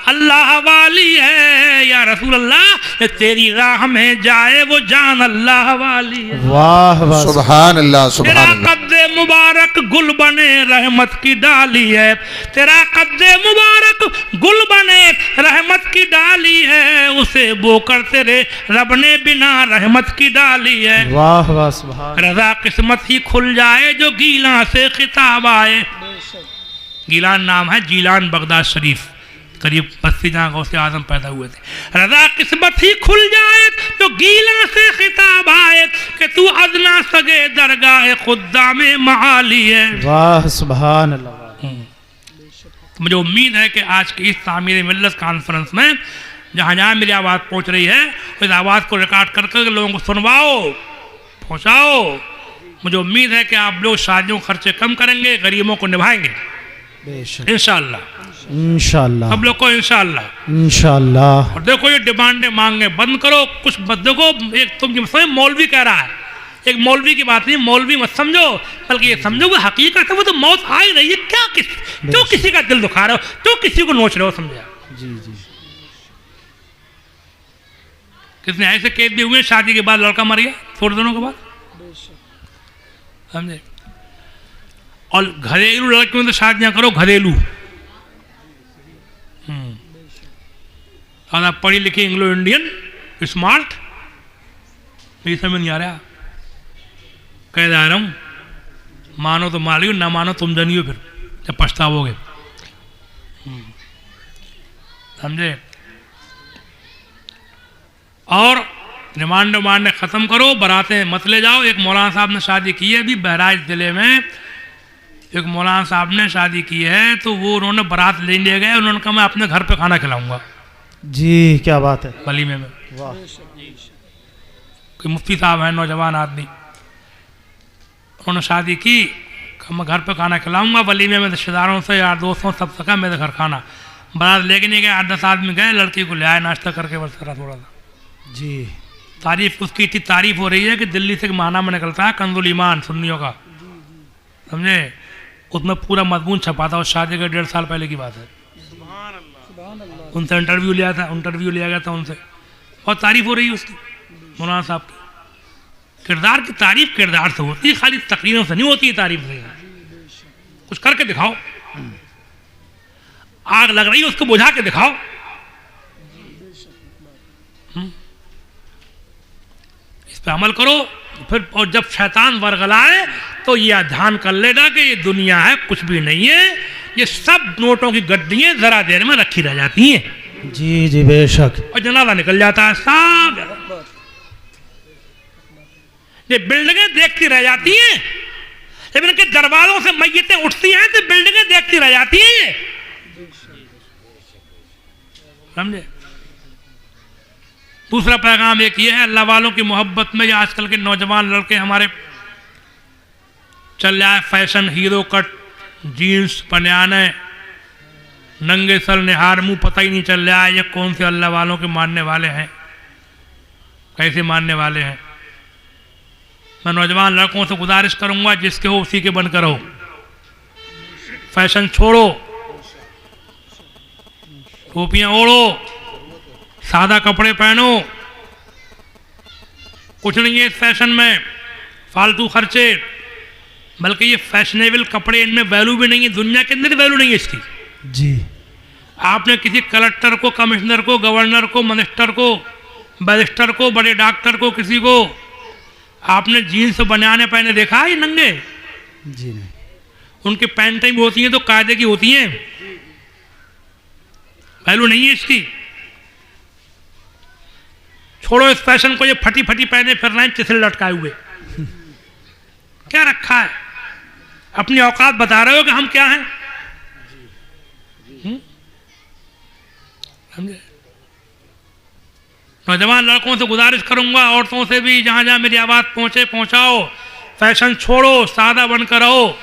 अल्लाह वाली है। या रसूल अल्लाह, तेरी राह में जाए वो जान अल्लाह वाली है। वाह वाह सुभान अल्लाह सुभान तेरा अल्लाह। कद्दे मुबारक गुल बने रहमत की डाली है। तेरा कद्दे मुबारक गुल बने रहमत की डाली है। उसे बोकर तेरे रब ने बिना रहमत की डाली है। वाह वाह सुभान। रजा किस्मत ही खुल जाए जो गीला से खिताब आए। गीलान नाम है, जीलान बगदाद शरीफ, करीब 80 जहाँ गौसे आजम पैदा हुए थे। रजा किस्मत ही खुल जाए तो गीला से खिताब आए कि तू अदना सगे दरगाह खुदा में महाली है। वाह सुभान अल्लाह। मुझे उम्मीद है कि आज की इस तामीर मिल्लत कॉन्फ्रेंस में जहाँ जहाँ मेरी आवाज़ पहुँच रही है, उस आवाज़ को रिकॉर्ड कर कर लोगों को सुनवाओ, पहुँचाओ। मुझे उम्मीद है कि आप लोग शादियों खर्चे कम करेंगे, गरीबों को निभाएंगे इंशाअल्लाह। इंशाअल्लाह सब लोग को इंशाअल्लाह इंशाअल्लाह। और देखो ये डिमांडें मांगे बंद करो। कुछ देखो, एक तुम समझो मौलवी कह रहा है, एक मौलवी की बात नहीं, मौलवी मत समझो, बल्कि ये समझो वो हकीकत है, वो तो मौत आ ही रही है। क्या क्यों किसी का दिल दुखा रहे हो, क्यों किसी को नोच रहे हो? समझा? जी जी। कितने ऐसे कैद भी हुए शादी के बाद लड़का मर गया थोड़े दिनों के बाद, समझे? और घरेलू लड़कियों से शादियां करो, घरेलू। और आप पढ़ी लिखी इंग्लो इंडियन स्मार्ट, ये समझ नहीं आ रहा। कह जा रहा हूँ, मानो तो मान लियो, ना मानो तुम जानियो, फिर जब पछताओगे। समझे? और रिमांड उमांड ख़त्म करो, बारातें मत ले जाओ। एक मौलाना साहब ने शादी की है अभी बहराइच ज़िले में, एक मौलाना साहब ने शादी की है, तो वो उन्होंने बारात ले गए, उन्होंने कहा मैं अपने घर पे खाना खिलाऊंगा जी, क्या बात है, वलीमे में। वाह, कोई मुफ्ती साहब हैं, नौजवान आदमी, उन्होंने शादी की, कहा मैं घर पे खाना खिलाऊंगा वलीमे में, रिश्तेदारों से यार दोस्तों सब सका मेरे घर खाना। बारात लेके नहीं गए, 8-10 आदमी गए, लड़की को ले आए नाश्ता करके, बस थोड़ा सा जी, तारीफ उसकी इतनी तारीफ हो रही है कि दिल्ली से माना में निकलता है कंजुल ईमान सुन्नियों का, समझे, उसमें पूरा मजमून छपा था, उस शादी के 1.5 साल पहले की बात है। उनसे इंटरव्यू लिया गया था उनसे, बहुत तारीफ हो रही है उसकी, मौलाना साहब की। किरदार की तारीफ किरदार से होती है, खाली तकरीरों से नहीं होती है तारीफ से। कुछ करके दिखाओ, आग लग रही है उसको बुझा के दिखाओ। इस पे अमल करो फिर, और जब शैतान वरगलाए तो ये ध्यान कर लेना कि ये दुनिया है कुछ भी नहीं है, ये सब नोटों की गड्डियां जरा देर में रखी रह जाती हैं। जी जी बेशक, और जनाजा निकल जाता है सब। ये बिल्डिंगें देखती रह जाती हैं, जब इनके दरवाजों से मैयतें उठती हैं तो बिल्डिंगें देखती रह जाती हैं, समझे। दूसरा पैगाम एक ये है, अल्लाह वालों की मोहब्बत में ये आजकल के नौजवान लड़के हमारे चल जाए फैशन, हीरो कट, जीन्स, बनियाने, नंगे सर निहार मुंह, पता ही नहीं चल रहा है ये कौन से अल्लाह वालों के मानने वाले हैं, कैसे मानने वाले हैं। मैं नौजवान लड़कों से गुजारिश करूंगा, जिसके हो उसी के बनकर रहो, फैशन छोड़ो, टोपियां ओढ़ो, सादा कपड़े पहनो, कुछ नहीं है इस फैशन में फालतू खर्चे, बल्कि ये फैशनेबल कपड़े, इनमें वैल्यू भी नहीं है, दुनिया के अंदर वैल्यू नहीं है इसकी। जी, आपने किसी कलेक्टर को, कमिश्नर को, गवर्नर को, मिनिस्टर को, बैरिस्टर को, बड़े डॉक्टर को, किसी को आपने जीन्स बनियाने पहने देखा है नंगे? जी नहीं, उनकी पैंटें भी होती हैं तो कायदे की होती हैं, वैल्यू नहीं है इसकी। छोड़ो इस फैशन को, ये फटी फटी पहने फिर रहे हैं चिथड़े लटकाए हुए, क्या रखा है? अपनी औकात बता रहे हो कि हम क्या हैं? समझे। नौजवान लड़कों से गुजारिश करूंगा, औरतों से भी, जहां जहां मेरी आवाज पहुंचे पहुंचाओ, फैशन छोड़ो, सादा बनकर रहो,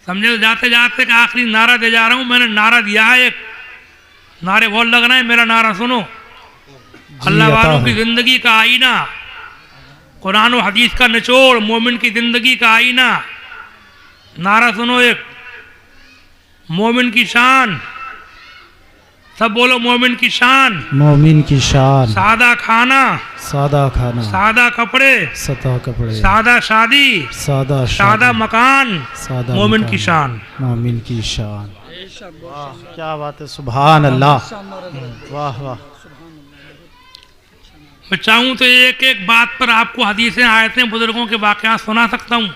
समझे। जाते जाते का आखिरी नारा दे जा रहा हूं, मैंने नारा दिया है, एक नारे बहुत लग रहे हैं, मेरा नारा सुनो। अल्लाह वालों की जिंदगी का आईना, कुरान और हदीस का निचोड़, मोमिन की जिंदगी का आईना। नारा सुनो एक, मोमिन की शान, सब बोलो मोमिन की शान। मोमिन की शान, सादा खाना, सादा खाना, सादा कपड़े, सादा कपड़े, सादा शादी, सादा सादा मकान, सादा मोमिन मकान, की शान। मोमिन की शान। वाह, क्या बात है, सुभान अल्लाह, वाह वाह। मैं चाहूँ तो एक एक बात पर आपको हदीसें, आयतें, बुजुर्गों के वाक़यात सुना सकता हूँ,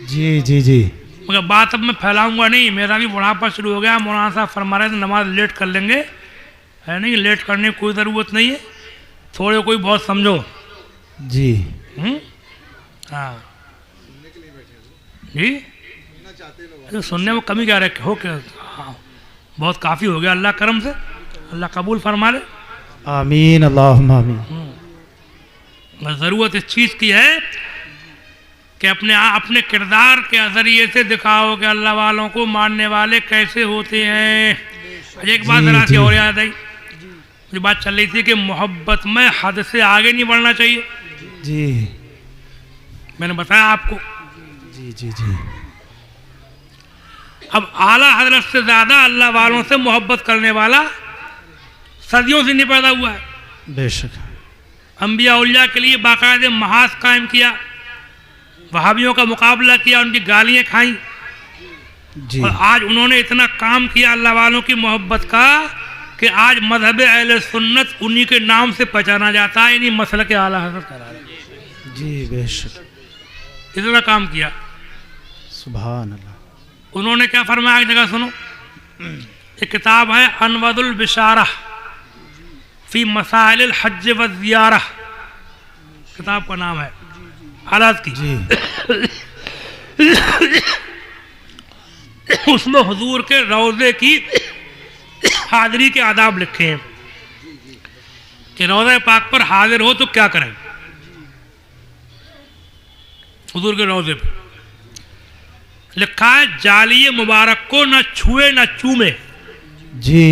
जी जी जी, मगर बात अब मैं फैलाऊंगा नहीं, मेरा भी बुढ़ापा शुरू हो गया। मौलाना साहब फरमा रहे थे नमाज लेट कर लेंगे, है नहीं, लेट करने की कोई ज़रूरत नहीं है, थोड़े कोई बहुत समझो जी। हाँ जी, तो सुनने में कमी क्या रखे हो, क्या हाँ, बहुत काफ़ी हो गया, अल्लाह करम से अल्लाह कबूल फरमा ले, आमीन, अल्लाहुम्मा आमीन। ज़रूरत इस चीज़ की है कि अपने किरदार के ज़रिए से दिखाओ कि अल्लाह वालों को मानने वाले कैसे होते हैं। एक बात जरा सी और याद आई, मुझे बात चल रही थी कि मोहब्बत में हद से आगे नहीं बढ़ना चाहिए, जी, मैंने बताया आपको। जी जी जी, अब आला हजरत से ज़्यादा अल्लाह वालों से मोहब्बत करने वाला सदियों से नहीं पैदा हुआ है। बेशक, अंबिया उलिया के लिए बाकायदे महाज कायम किया, वहाबियों का मुकाबला किया, उनकी गालियाँ खाई, जी, और आज उन्होंने इतना काम किया अल्लाह वालों की मोहब्बत का कि आज मजहब अहले सुन्नत उन्हीं के नाम से पहचाना जाता है, इन्हीं मसल के आला हज़रत करार है। जी बेशक, इतना काम किया। सुभान अल्लाह। उन्होंने क्या फरमाया, एक जगह सुनो, एक किताब है अनवदुल बिशारा फी मसाइल हज व ज़ियारा, किताब का नाम है, हालात की। उसमें हुजूर के रोज़े की हाज़िरी के आदाब लिखे हैं कि रोज़े पाक पर हाजिर हो तो क्या करें। हुजूर के रोज़े पर लिखा है जालिए मुबारक को न छुए न चूमे जी।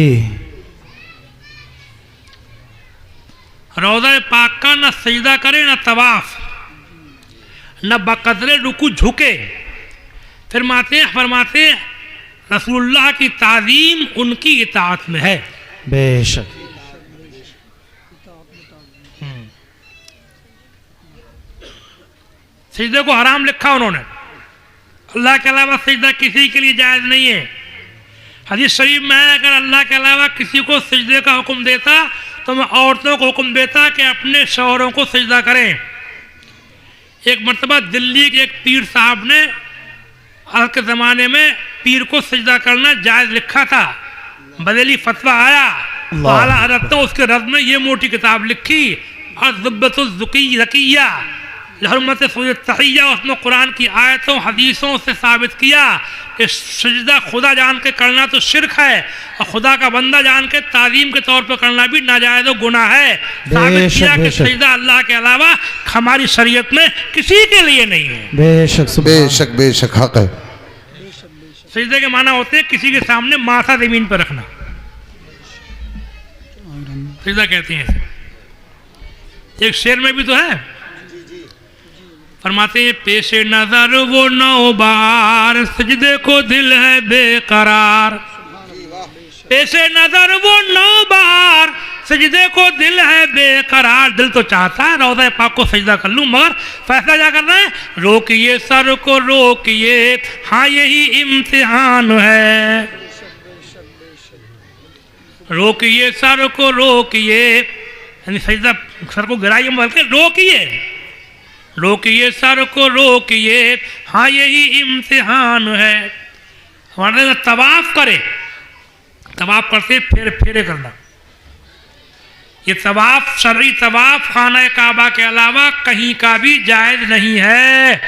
रोज़ा पाक का न सजदा करे न तवाफ, न बकदरे रुकू झुके। फरमाते रसूलुल्लाह की ताज़ीम उनकी इताअत में है। बेशक। सजदे को हराम लिखा उन्होंने, अल्लाह के अलावा सजदा किसी के लिए जायज़ नहीं है। हदीस शरीफ में है अगर अल्लाह के अलावा किसी को सजदे का हुक्म देता तो मैं औरतों को हुक्म देता कि अपने शौहरों को सजदा करें। एक मरतबा दिल्ली के एक पीर साहब ने आज के ज़माने में पीर को सजदा करना जायज़ लिखा था, बदली फतवा आया, आला हज़रत ने उसके रद्द में ये मोटी किताब लिखी अज़्ज़ुब्बतुज़्ज़किय्या लहरमत तहिया। उसमें कुरान की आयतों हदीसों से साबित किया कि सजदा खुदा जान के करना तो शिरक है और खुदा का बंदा जान के ताज़ीम के तौर पर करना भी नाजायज़ और गुनाह है। साबित किया कि सजदा अल्लाह के अलावा हमारी शरीयत में किसी के लिए नहीं है। बेशक बेशक बेशक हक है। सजदे के माना होते हैं किसी के सामने माथा ज़मीन पर रखना, सजदा कहते हैं। एक शेर में भी तो है, फरमाते हैं पेशे नजर वो 9 बार सजदे को दिल है बेकरार। पेशे नजर वो 9 बार सजदे को दिल है बेकरार। दिल तो चाहता है रोज़ा पाक को सजदा कर लूँ, मगर फैसला क्या करना है, रोकिए सर को रोकिए, हाँ यही इम्तिहान है। रोकिए सर को रोकिए, यानी सजदा सर को गिराइए बल्कि रोकिए, रोकिए सर को रोकिए, हाँ यही इम्तिहान है। हमारे तवाफ करे, तवाफ करते फेरे करना, ये तवाफ शरई तवाफ खाना काबा के अलावा कहीं का भी जायज़ नहीं है।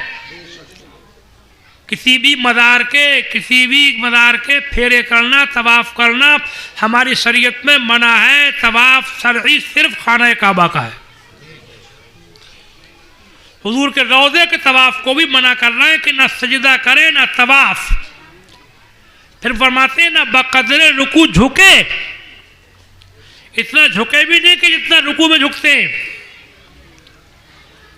किसी भी मज़ार के फेरे करना, तवाफ करना हमारी शरीयत में मना है। तवाफ शरई सिर्फ खाना काबा का है। हुजूर के रोज़े के तवाफ को भी मना कर रहे हैं कि ना सजदा करे ना तवाफ। फिर फरमाते हैं ना बकदरे रुकू झुके, इतना झुके भी नहीं कि जितना रुकू में झुकते हैं।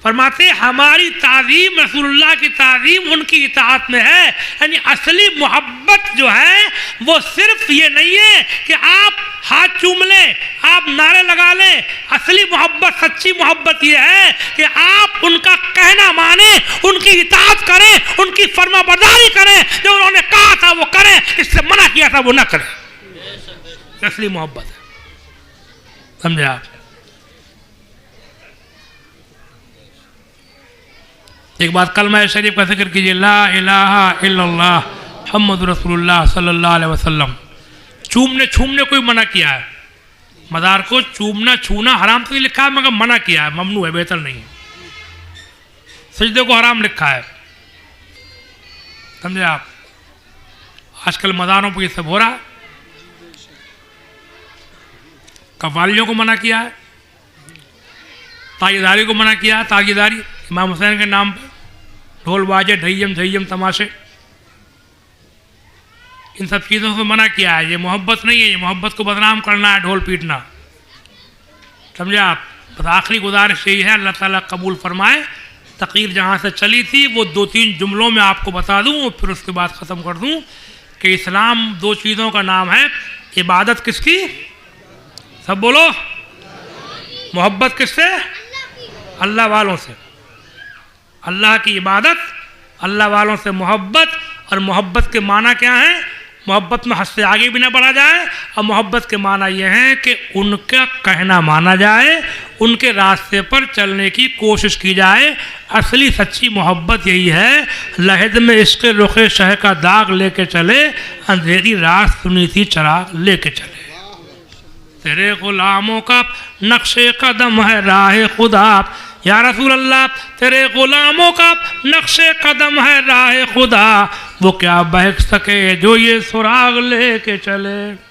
फरमाते हमारी ताज़ीम रसूलुल्लाह की ताज़ीम उनकी इताअत में है। यानी असली मोहब्बत जो है वो सिर्फ ये नहीं है कि आप हाथ चूम लें, आप नारे लगा लें। असली मोहब्बत, सच्ची मोहब्बत ये है कि आप उनका कहना माने, उनकी इताअत करें, उनकी फरमाबरदारी करें। जो उन्होंने कहा था वो करें, इससे मना किया था वो ना करें। असली मोहब्बत है, समझे आप। एक बात कलमा शरीफ का जिक्र कीजिए, ला इलाहा इल्लल्लाह मुहम्मदुर रसूलुल्लाह सल्लल्लाहु अलैहि वसल्लम। छूमने कोई मना किया है, मज़ार को चूमना छूना हराम तो नहीं लिखा है, मगर मना किया है, ममनू है, बेहतर नहीं है। सजदे को हराम लिखा है, समझे आप। आजकल मज़ारों पर ये सब हो रहा है। कव्वालियों को मना किया है, ताजीदारी को मना किया है। ताजीदारी इमाम हुसैन के नाम पर ढोल बाजे, ढैयम तमाशे, इन सब चीज़ों से मना किया है। ये मोहब्बत नहीं है, ये मोहब्बत को बदनाम करना है, ढोल पीटना, समझे आप। बस आखिरी गुजारिश यही है, अल्लाह ताला कबूल फरमाए। तक़रीर जहाँ से चली थी वो 2-3 जुमलों में आपको बता दूँ और फिर उसके बाद ख़त्म कर दूँ कि इस्लाम 2 चीज़ों का नाम है। इबादत किसकी, सब बोलो। मोहब्बत किससे, अल्लाह वालों से। अल्लाह की इबादत, अल्लाह वालों से मोहब्बत। और मोहब्बत के माना क्या है, मोहब्बत में हद से आगे भी ना बढ़ा जाए। और मोहब्बत के माना यह है कि उनका कहना माना जाए, उनके रास्ते पर चलने की कोशिश की जाए। असली सच्ची मोहब्बत यही है, लहद में इश्क़ रुख़ शह का दाग लेके चले, अंधेरी रात सुनी थी चराग लेके चले। तेरे गुलामों का नक्शे कदम है राह खुदा। या रसूल अल्लाह, तेरे गुलामों का नक्शे कदम है राह खुदा, वो क्या बहक सके जो ये सुराग लेके चले।